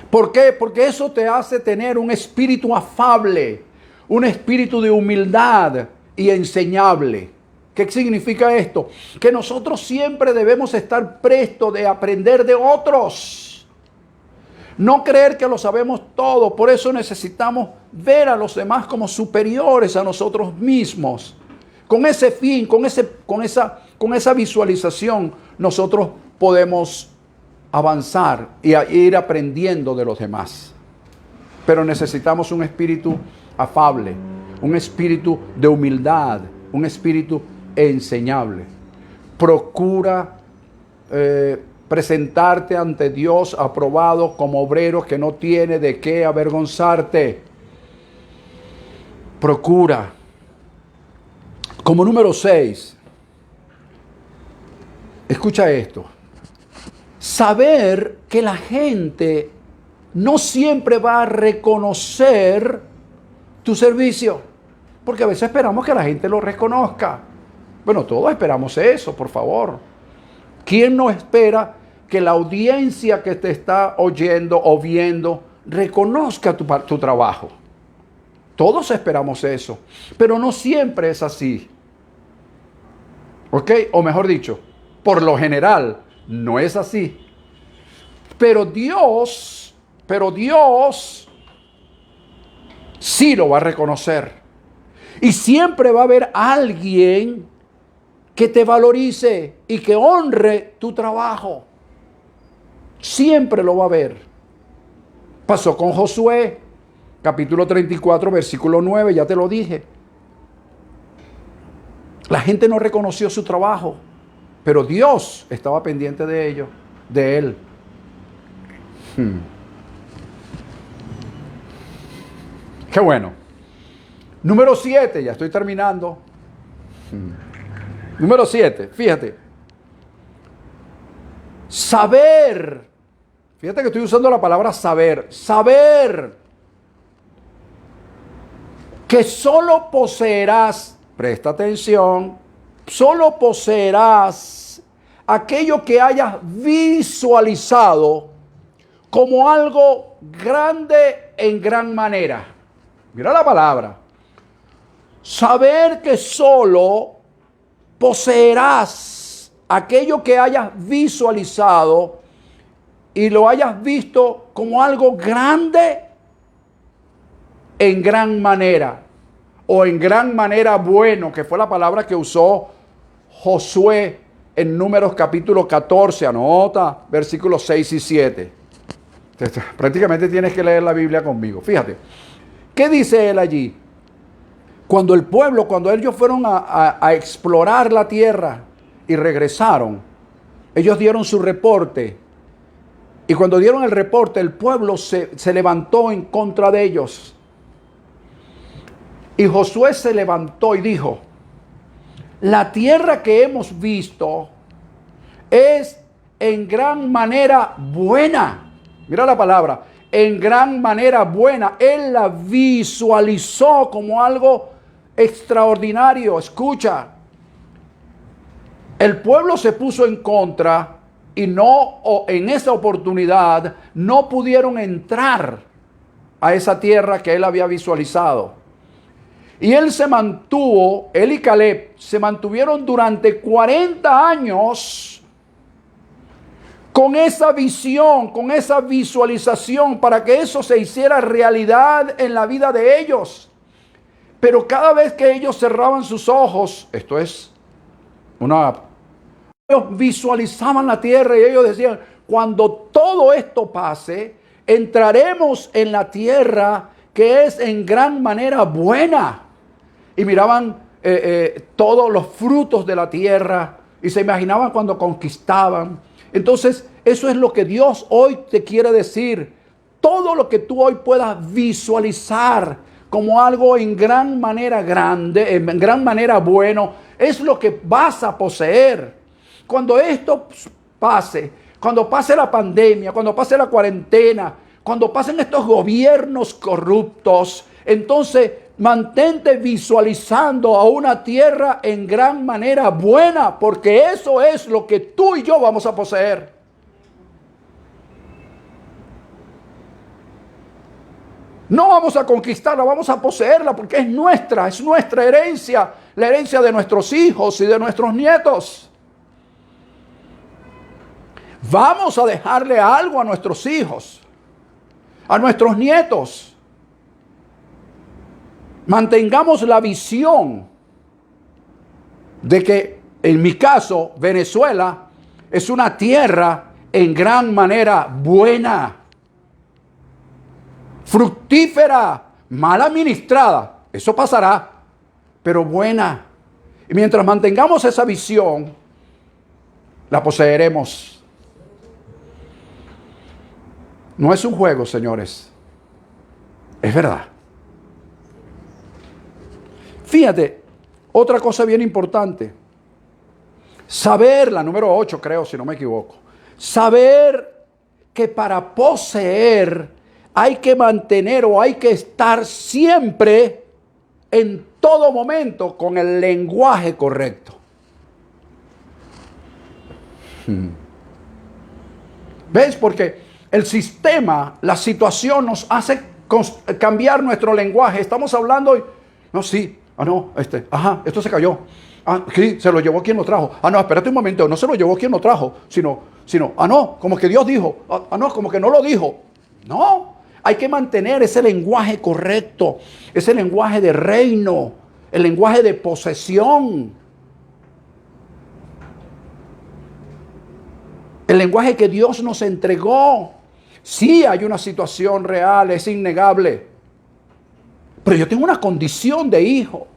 ¿Por qué? Porque eso te hace tener un espíritu afable, un espíritu de humildad y enseñable. ¿Qué significa esto? Que nosotros siempre debemos estar prestos de aprender de otros. No creer que lo sabemos todo. Por eso necesitamos ver a los demás como superiores a nosotros mismos. Con ese fin, con esa visualización, nosotros podemos avanzar y ir aprendiendo de los demás. Pero necesitamos un espíritu afable, un espíritu de humildad, un espíritu enseñable. Procura presentarte ante Dios aprobado como obrero que no tiene de qué avergonzarte. Procura. Como número 6, escucha esto. Saber que la gente no siempre va a reconocer tu servicio. Porque a veces esperamos que la gente lo reconozca. Bueno, todos esperamos eso, por favor. ¿Quién no espera que la audiencia que te está oyendo o viendo reconozca tu trabajo? Todos esperamos eso. Pero no siempre es así. ¿Ok? O mejor dicho, por lo general, no es así. Pero Dios sí lo va a reconocer. Y siempre va a haber alguien que te valorice y que honre tu trabajo. Siempre lo va a haber. Pasó con Josué, capítulo 34, versículo 9, ya te lo dije. La gente no reconoció su trabajo, pero Dios estaba pendiente de ello, de él. Qué bueno. Número 7, ya estoy terminando. Número 7, fíjate. Saber. Fíjate que estoy usando la palabra saber. Saber que solo poseerás, presta atención, solo poseerás aquello que hayas visualizado como algo grande en gran manera. Mira la palabra. Saber que solo poseerás aquello que hayas visualizado y lo hayas visto como algo grande en gran manera, o en gran manera bueno, que fue la palabra que usó Josué en Números capítulo 14, anota, versículos 6 y 7. Prácticamente tienes que leer la Biblia conmigo. Fíjate, ¿qué dice él allí? Cuando ellos fueron a explorar la tierra y regresaron, ellos dieron su reporte. Y cuando dieron el reporte, el pueblo se levantó en contra de ellos. Y Josué se levantó y dijo: la tierra que hemos visto es en gran manera buena. Mira la palabra, en gran manera buena. Él la visualizó como algo extraordinario. Escucha, el pueblo se puso en contra y en esa oportunidad no pudieron entrar a esa tierra que él había visualizado. Y él y Caleb se mantuvieron durante 40 años con esa visión, con esa visualización, para que eso se hiciera realidad en la vida de ellos. Pero cada vez que ellos cerraban sus ojos, ellos visualizaban la tierra y ellos decían: cuando todo esto pase, entraremos en la tierra que es en gran manera buena. Y miraban todos los frutos de la tierra y se imaginaban cuando conquistaban. Entonces, eso es lo que Dios hoy te quiere decir. Todo lo que tú hoy puedas visualizar como algo en gran manera grande, en gran manera bueno, es lo que vas a poseer. Cuando esto pase, cuando pase la pandemia, cuando pase la cuarentena, cuando pasen estos gobiernos corruptos, entonces mantente visualizando a una tierra en gran manera buena, porque eso es lo que tú y yo vamos a poseer. No vamos a conquistarla, vamos a poseerla, porque es nuestra herencia, la herencia de nuestros hijos y de nuestros nietos. Vamos a dejarle algo a nuestros hijos, a nuestros nietos. Mantengamos la visión de que, en mi caso, Venezuela es una tierra en gran manera buena, fructífera, mal administrada. Eso pasará, pero buena. Y mientras mantengamos esa visión, la poseeremos. No es un juego, señores. Es verdad. Fíjate, otra cosa bien importante. Saber, la número 8 creo, si no me equivoco. Saber que para poseer hay que mantener o hay que estar siempre, en todo momento, con el lenguaje correcto. ¿Ves? Porque el sistema, la situación nos hace cambiar nuestro lenguaje. Estamos hablando y, no, sí, esto se cayó. Sí, se lo llevó quien lo trajo. No, espérate un momento, no se lo llevó quien lo trajo, sino, no, como que Dios dijo. No, como que no lo dijo. No, hay que mantener ese lenguaje correcto, ese lenguaje de reino, el lenguaje de posesión. El lenguaje que Dios nos entregó. Sí, hay una situación real, es innegable. Pero yo tengo una condición de hijo.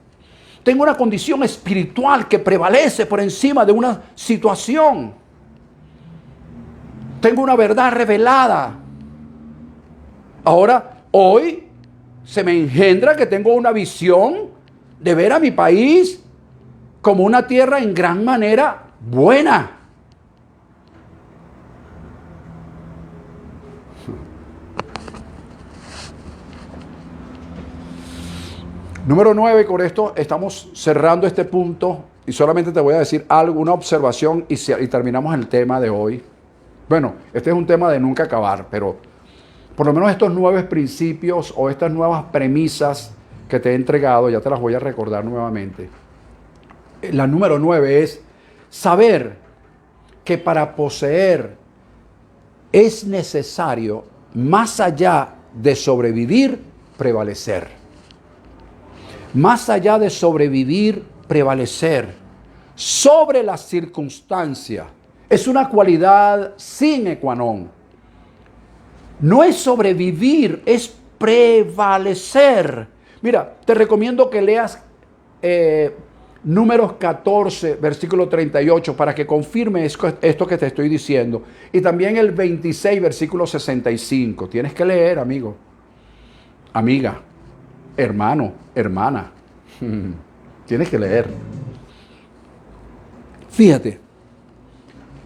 Tengo una condición espiritual que prevalece por encima de una situación. Tengo una verdad revelada. Ahora, hoy se me engendra que tengo una visión de ver a mi país como una tierra en gran manera buena. Número 9, con esto estamos cerrando este punto y solamente te voy a decir algo, una observación y terminamos el tema de hoy. Bueno, este es un tema de nunca acabar, pero por lo menos estos 9 principios o estas nuevas premisas que te he entregado, ya te las voy a recordar nuevamente. La número 9 es saber que para poseer es necesario, más allá de sobrevivir, prevalecer. Más allá de sobrevivir, prevalecer sobre las circunstancias. Es una cualidad sine qua non. No es sobrevivir, es prevalecer. Mira, te recomiendo que leas Números 14, versículo 38, para que confirme esto que te estoy diciendo. Y también el 26, versículo 65. Tienes que leer, amigo, amiga, hermano, hermana. Tienes que leer. Fíjate.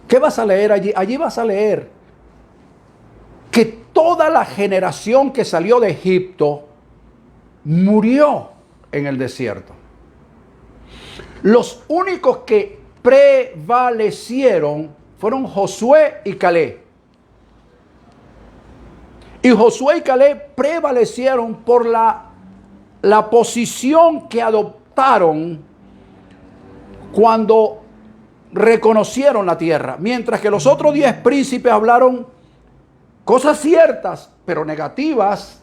¿Qué vas a leer allí? Allí vas a leer que toda la generación que salió de Egipto murió en el desierto. Los únicos que prevalecieron fueron Josué y Caleb. Y Josué y Caleb prevalecieron por la posición que adoptaron cuando reconocieron la tierra. Mientras que los otros 10 príncipes hablaron cosas ciertas, pero negativas.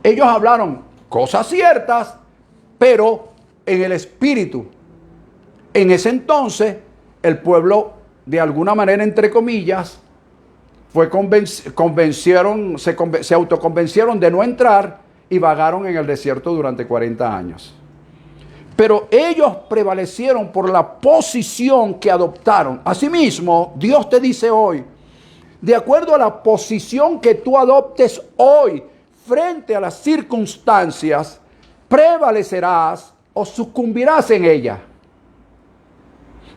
Ellos hablaron cosas ciertas, pero en el espíritu. En ese entonces, el pueblo, de alguna manera, entre comillas, se autoconvencieron de no entrar y vagaron en el desierto durante 40 años. Pero ellos prevalecieron por la posición que adoptaron. Asimismo, Dios te dice hoy, de acuerdo a la posición que tú adoptes hoy frente a las circunstancias, prevalecerás o sucumbirás en ella.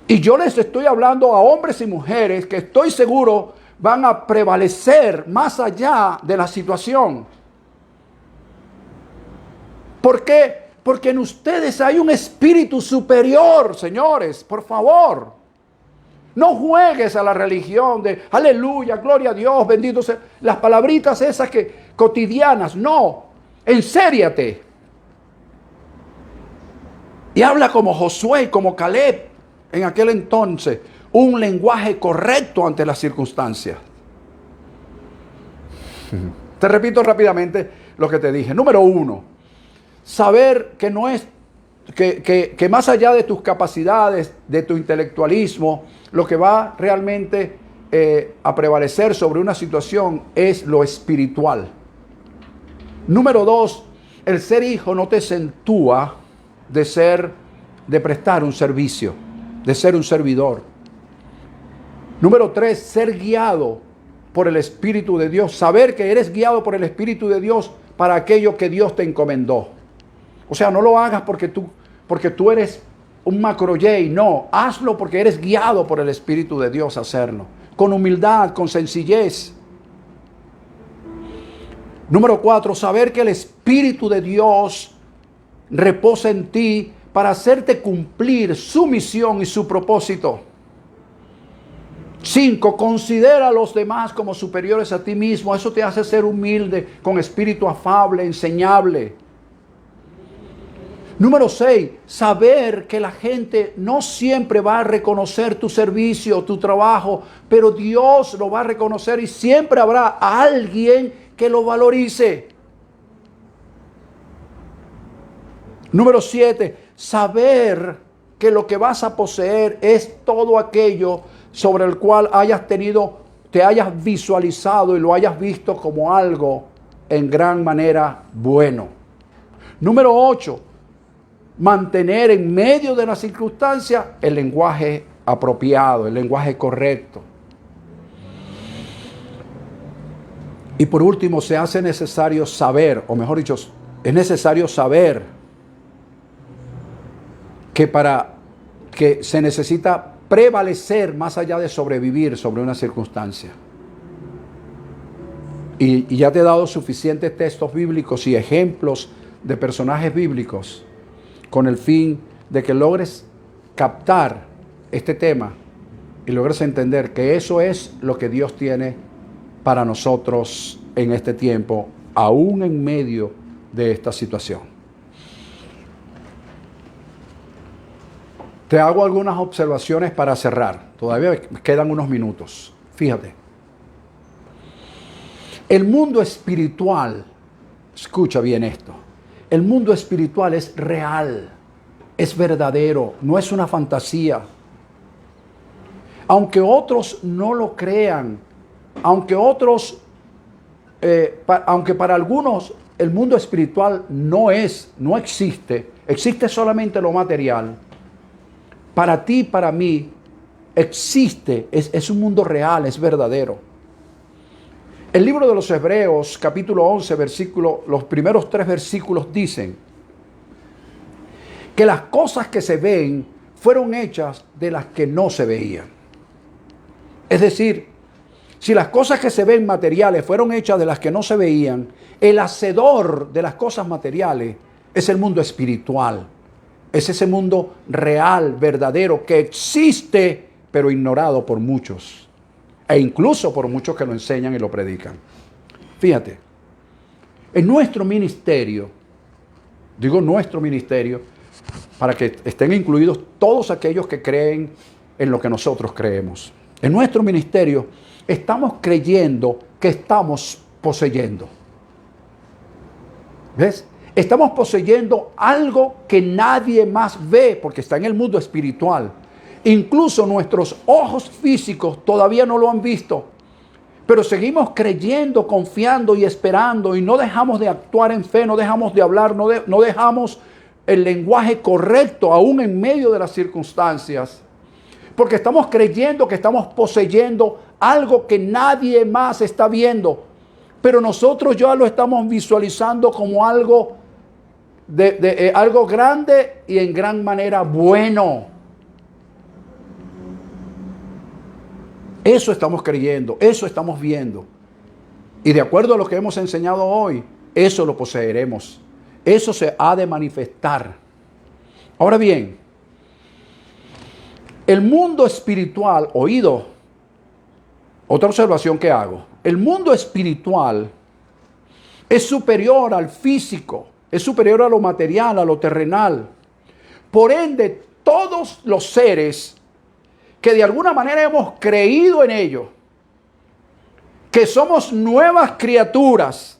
Y yo les estoy hablando a hombres y mujeres que estoy seguro van a prevalecer más allá de la situación. ¿Por qué? Porque en ustedes hay un espíritu superior, señores, por favor. No juegues a la religión de aleluya, gloria a Dios, bendito sea. Las palabritas esas que cotidianas, no. Ensériate. Y habla como Josué y como Caleb en aquel entonces. Un lenguaje correcto ante las circunstancias. Te repito rápidamente lo que te dije. Número 1, saber que no es, que más allá de tus capacidades, de tu intelectualismo, lo que va realmente a prevalecer sobre una situación es lo espiritual. Número 2, el ser hijo no te exentúa de prestar un servicio, de ser un servidor. Número 3, ser guiado por el Espíritu de Dios. Saber que eres guiado por el Espíritu de Dios para aquello que Dios te encomendó. O sea, no lo hagas porque tú eres un macroyey. No, hazlo porque eres guiado por el Espíritu de Dios a hacerlo. Con humildad, con sencillez. Número 4, saber que el Espíritu de Dios reposa en ti para hacerte cumplir su misión y su propósito. 5, considera a los demás como superiores a ti mismo. Eso te hace ser humilde, con espíritu afable, enseñable. Número 6, saber que la gente no siempre va a reconocer tu servicio, tu trabajo, pero Dios lo va a reconocer y siempre habrá alguien que lo valorice. Número 7, saber que lo que vas a poseer es todo aquello sobre el cual te hayas visualizado y lo hayas visto como algo en gran manera bueno. Número 8, mantener en medio de las circunstancias el lenguaje apropiado, el lenguaje correcto. Y por último, se hace necesario saber, o mejor dicho, es necesario saber que se necesita prevalecer más allá de sobrevivir sobre una circunstancia. Y ya te he dado suficientes textos bíblicos y ejemplos de personajes bíblicos con el fin de que logres captar este tema y logres entender que eso es lo que Dios tiene para nosotros en este tiempo, aún en medio de esta situación. Te hago algunas observaciones para cerrar. Todavía me quedan unos minutos. Fíjate. El mundo espiritual, escucha bien esto, el mundo espiritual es real, es verdadero, no es una fantasía. Aunque otros no lo crean, aunque para algunos el mundo espiritual no existe, existe solamente lo material. Para ti, para mí, existe, es un mundo real, es verdadero. El libro de los Hebreos, capítulo 11, los primeros 3 versículos dicen que las cosas que se ven fueron hechas de las que no se veían. Es decir, si las cosas que se ven materiales fueron hechas de las que no se veían, el hacedor de las cosas materiales es el mundo espiritual. Es ese mundo real, verdadero, que existe, pero ignorado por muchos. E incluso por muchos que lo enseñan y lo predican. Fíjate, en nuestro ministerio, digo nuestro ministerio, para que estén incluidos todos aquellos que creen en lo que nosotros creemos. En nuestro ministerio estamos creyendo que estamos poseyendo. ¿Ves? Estamos poseyendo algo que nadie más ve porque está en el mundo espiritual. Incluso nuestros ojos físicos todavía no lo han visto. Pero seguimos creyendo, confiando y esperando y no dejamos de actuar en fe, no dejamos de hablar, no dejamos el lenguaje correcto aún en medio de las circunstancias. Porque estamos creyendo que estamos poseyendo algo que nadie más está viendo. Pero nosotros ya lo estamos visualizando como algo algo grande y en gran manera bueno. Eso estamos creyendo, eso estamos viendo. Y de acuerdo a lo que hemos enseñado hoy, eso lo poseeremos. Eso se ha de manifestar. Ahora bien, el mundo espiritual, oído, otra observación que hago, el mundo espiritual es superior al físico, es superior a lo material, a lo terrenal. Por ende, todos los seres que de alguna manera hemos creído en ello, que somos nuevas criaturas,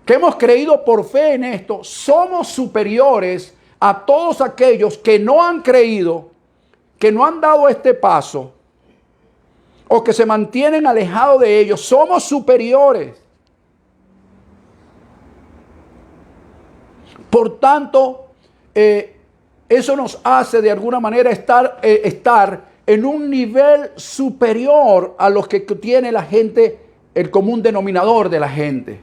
que hemos creído por fe en esto, somos superiores a todos aquellos que no han creído, que no han dado este paso, o que se mantienen alejados de ellos. Somos superiores. Por tanto, eso nos hace de alguna manera estar en un nivel superior a los que tiene la gente, el común denominador de la gente.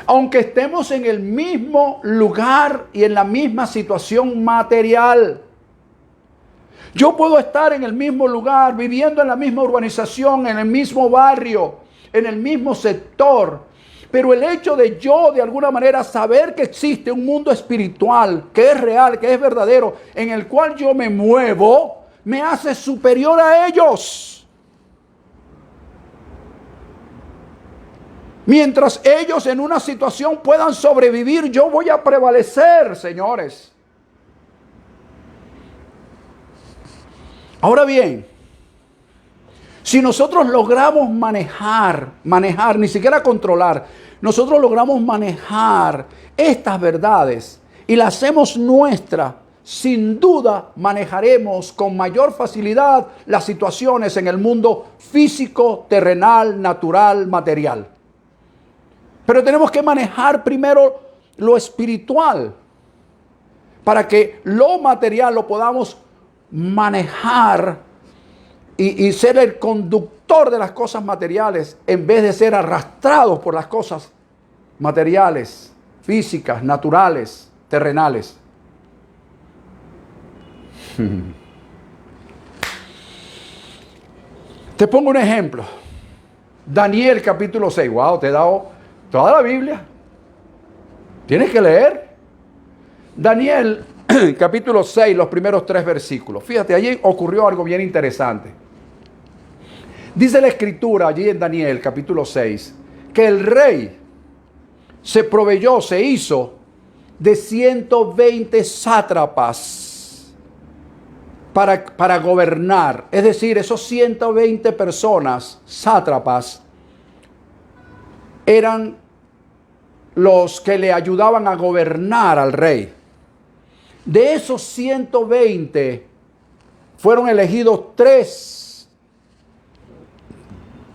Aunque estemos en el mismo lugar y en la misma situación material. Yo puedo estar en el mismo lugar, viviendo en la misma urbanización, en el mismo barrio, en el mismo sector. Pero el hecho de yo, de alguna manera, saber que existe un mundo espiritual, que es real, que es verdadero, en el cual yo me muevo, me hace superior a ellos. Mientras ellos en una situación puedan sobrevivir, yo voy a prevalecer, señores. Ahora bien, si nosotros logramos manejar, ni siquiera controlar, nosotros logramos manejar estas verdades y las hacemos nuestra, sin duda manejaremos con mayor facilidad las situaciones en el mundo físico, terrenal, natural, material. Pero tenemos que manejar primero lo espiritual para que lo material lo podamos manejar y ser el conductor de las cosas materiales en vez de ser arrastrados por las cosas materiales, físicas, naturales, terrenales. Te pongo un ejemplo. Daniel capítulo 6. Wow, te he dado toda la Biblia. Tienes que leer. Daniel capítulo 6, los primeros 3 versículos. Fíjate, allí ocurrió algo bien interesante. Dice la escritura allí en Daniel capítulo 6 que el rey se hizo de 120 sátrapas para gobernar. Es decir, esos 120 personas, sátrapas, eran los que le ayudaban a gobernar al rey. De esos 120 fueron elegidos 3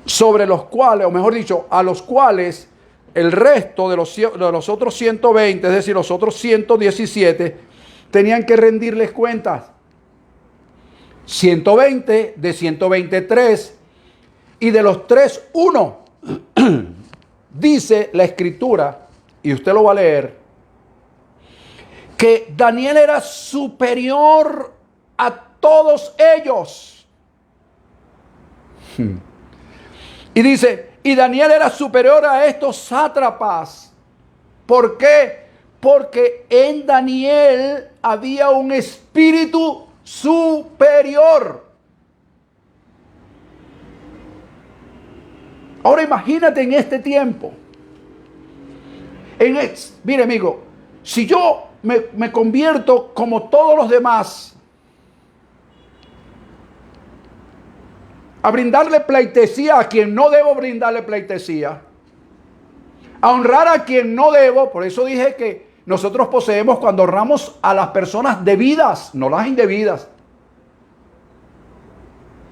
sobre los cuales, o mejor dicho, a los cuales el resto de los otros 120, es decir, los otros 117, tenían que rendirles cuentas. 120 de 123 y de los 3, 1. Dice la escritura, y usted lo va a leer, que Daniel era superior a todos ellos. Y dice, y Daniel era superior a estos sátrapas. ¿Por qué? Porque en Daniel había un espíritu superior. Ahora imagínate en este tiempo. Mire, amigo, si yo me convierto como todos los demás, a brindarle pleitesía a quien no debo brindarle pleitesía, a honrar a quien no debo, por eso dije que nosotros poseemos cuando honramos a las personas debidas, no las indebidas.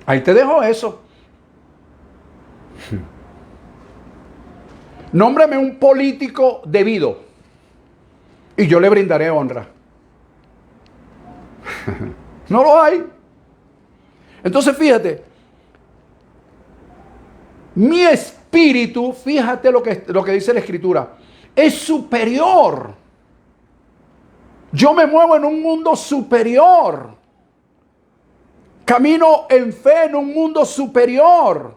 Ahí te dejo eso. Nómbrame un político debido y yo le brindaré honra. No lo hay. Entonces fíjate, mi espíritu, fíjate lo que dice la escritura, es superior. Yo me muevo en un mundo superior. Camino en fe en un mundo superior.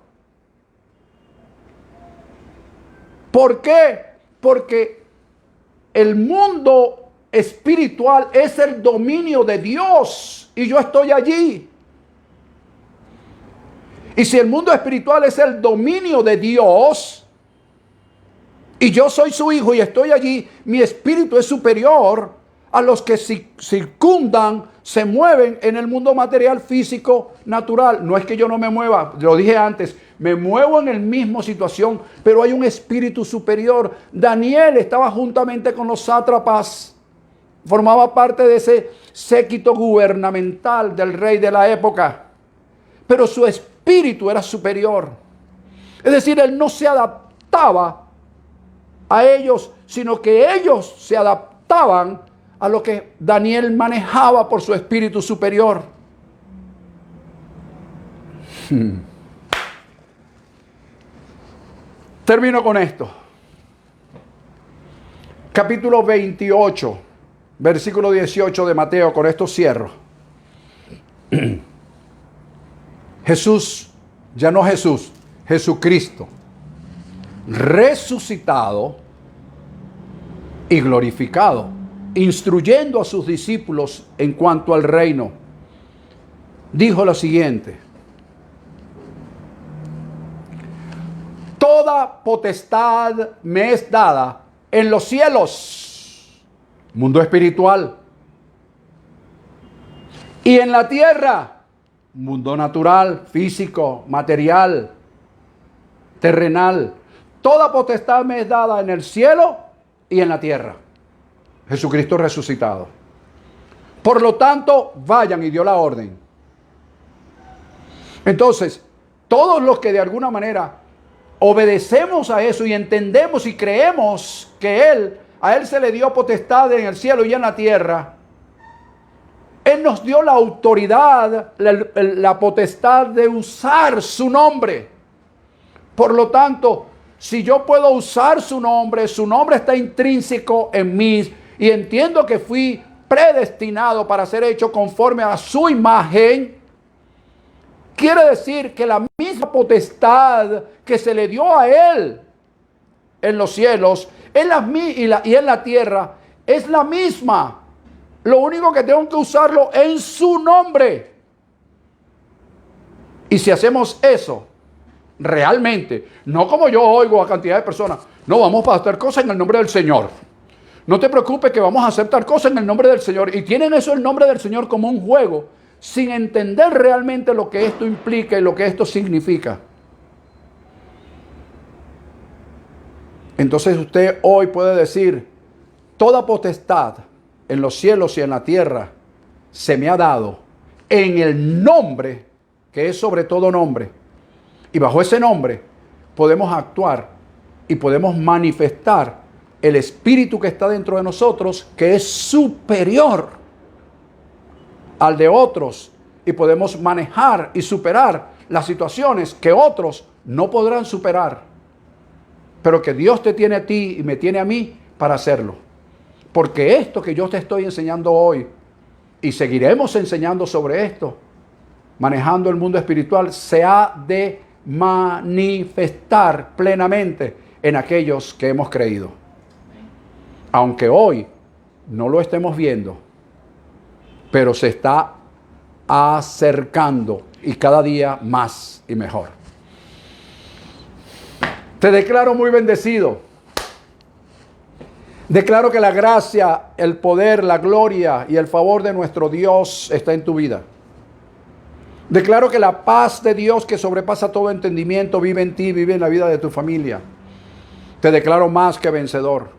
¿Por qué? Porque el mundo espiritual es el dominio de Dios y yo estoy allí. Y si el mundo espiritual es el dominio de Dios y yo soy su hijo y estoy allí, mi espíritu es superior a los que circundan, se mueven en el mundo material, físico, natural. No es que yo no me mueva, lo dije antes, me muevo en la misma situación, pero hay un espíritu superior. Daniel estaba juntamente con los sátrapas, formaba parte de ese séquito gubernamental del rey de la época, pero su espíritu era superior. Es decir, él no se adaptaba a ellos, sino que ellos se adaptaban a lo que Daniel manejaba por su espíritu superior. Termino con esto. Capítulo 28, versículo 18 de Mateo, con esto cierro. Jesús, ya no Jesús, Jesucristo, resucitado y glorificado, instruyendo a sus discípulos en cuanto al reino, dijo lo siguiente: toda potestad me es dada en los cielos, mundo espiritual, y en la tierra, mundo natural, físico, material, terrenal. Toda potestad me es dada en el cielo y en la tierra. Jesucristo resucitado. Por lo tanto, vayan, y dio la orden. Entonces, todos los que de alguna manera obedecemos a eso y entendemos y creemos que a Él se le dio potestad en el cielo y en la tierra, Él nos dio la autoridad, la potestad de usar su nombre. Por lo tanto, si yo puedo usar su nombre está intrínseco en mí y entiendo que fui predestinado para ser hecho conforme a su imagen, quiere decir que la misma potestad que se le dio a Él en los cielos y en la tierra es la misma. Lo único que tengo que usarlo en su nombre. Y si hacemos eso realmente, no como yo oigo a cantidad de personas, no, vamos a hacer cosas en el nombre del Señor. No te preocupes que vamos a aceptar cosas en el nombre del Señor. Y tienen eso, el nombre del Señor, como un juego, sin entender realmente lo que esto implica y lo que esto significa. Entonces usted hoy puede decir: toda potestad en los cielos y en la tierra se me ha dado en el nombre que es sobre todo nombre. Y bajo ese nombre podemos actuar y podemos manifestar el espíritu que está dentro de nosotros, que es superior al de otros, y podemos manejar y superar las situaciones que otros no podrán superar, pero que Dios te tiene a ti y me tiene a mí para hacerlo. Porque esto que yo te estoy enseñando hoy, y seguiremos enseñando sobre esto, manejando el mundo espiritual, se ha de manifestar plenamente en aquellos que hemos creído. Aunque hoy no lo estemos viendo, pero se está acercando y cada día más y mejor. Te declaro muy bendecido. Declaro que la gracia, el poder, la gloria y el favor de nuestro Dios está en tu vida. Declaro que la paz de Dios, que sobrepasa todo entendimiento, vive en ti, vive en la vida de tu familia. Te declaro más que vencedor.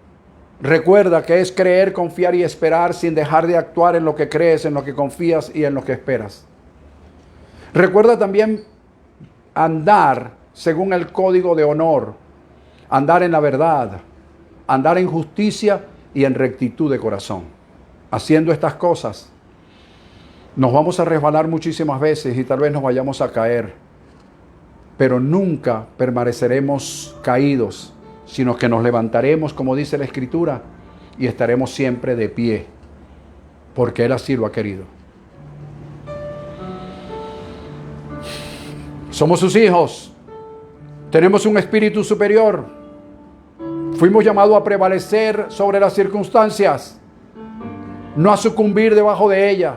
Recuerda que es creer, confiar y esperar sin dejar de actuar en lo que crees, en lo que confías y en lo que esperas. Recuerda también andar según el código de honor, andar en la verdad, andar en justicia y en rectitud de corazón. Haciendo estas cosas, nos vamos a resbalar muchísimas veces y tal vez nos vayamos a caer, pero nunca permaneceremos caídos, sino que nos levantaremos, como dice la Escritura, y estaremos siempre de pie, porque Él así lo ha querido. Somos sus hijos, tenemos un espíritu superior, Fuimos llamados a prevalecer sobre las circunstancias, no a sucumbir debajo de ella.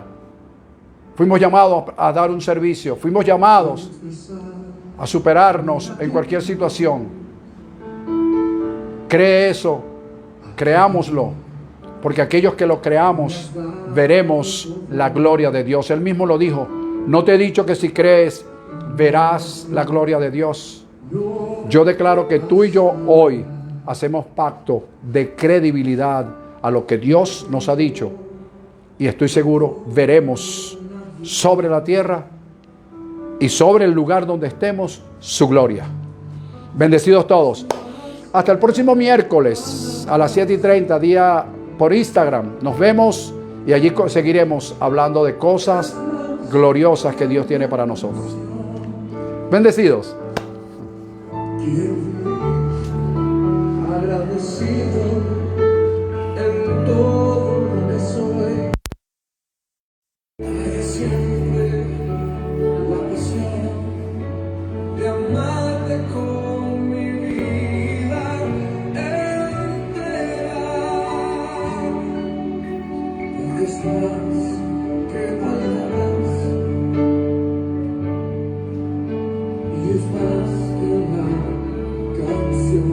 Fuimos llamados a dar un servicio. Fuimos llamados a superarnos en cualquier situación. Cree eso, creámoslo, porque aquellos que lo creamos veremos la gloria de Dios. Él mismo lo dijo: no te he dicho que si crees verás la gloria de Dios. Yo declaro que tú y yo hoy hacemos pacto de credibilidad a lo que Dios nos ha dicho, y estoy seguro veremos sobre la tierra y sobre el lugar donde estemos su gloria. Bendecidos todos. Hasta el próximo miércoles a las 7:30, día por Instagram. Nos vemos y allí seguiremos hablando de cosas gloriosas que Dios tiene para nosotros. Bendecidos. Agradecido en todo lo que soy. Hay siempre la pasión de amarte con mi vida entera. Porque es más que palabras y es más que una canción.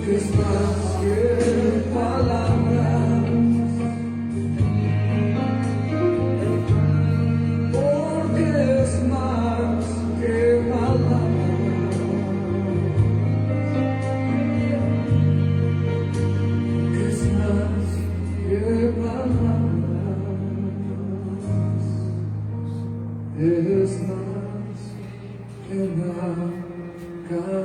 Es más que una canción.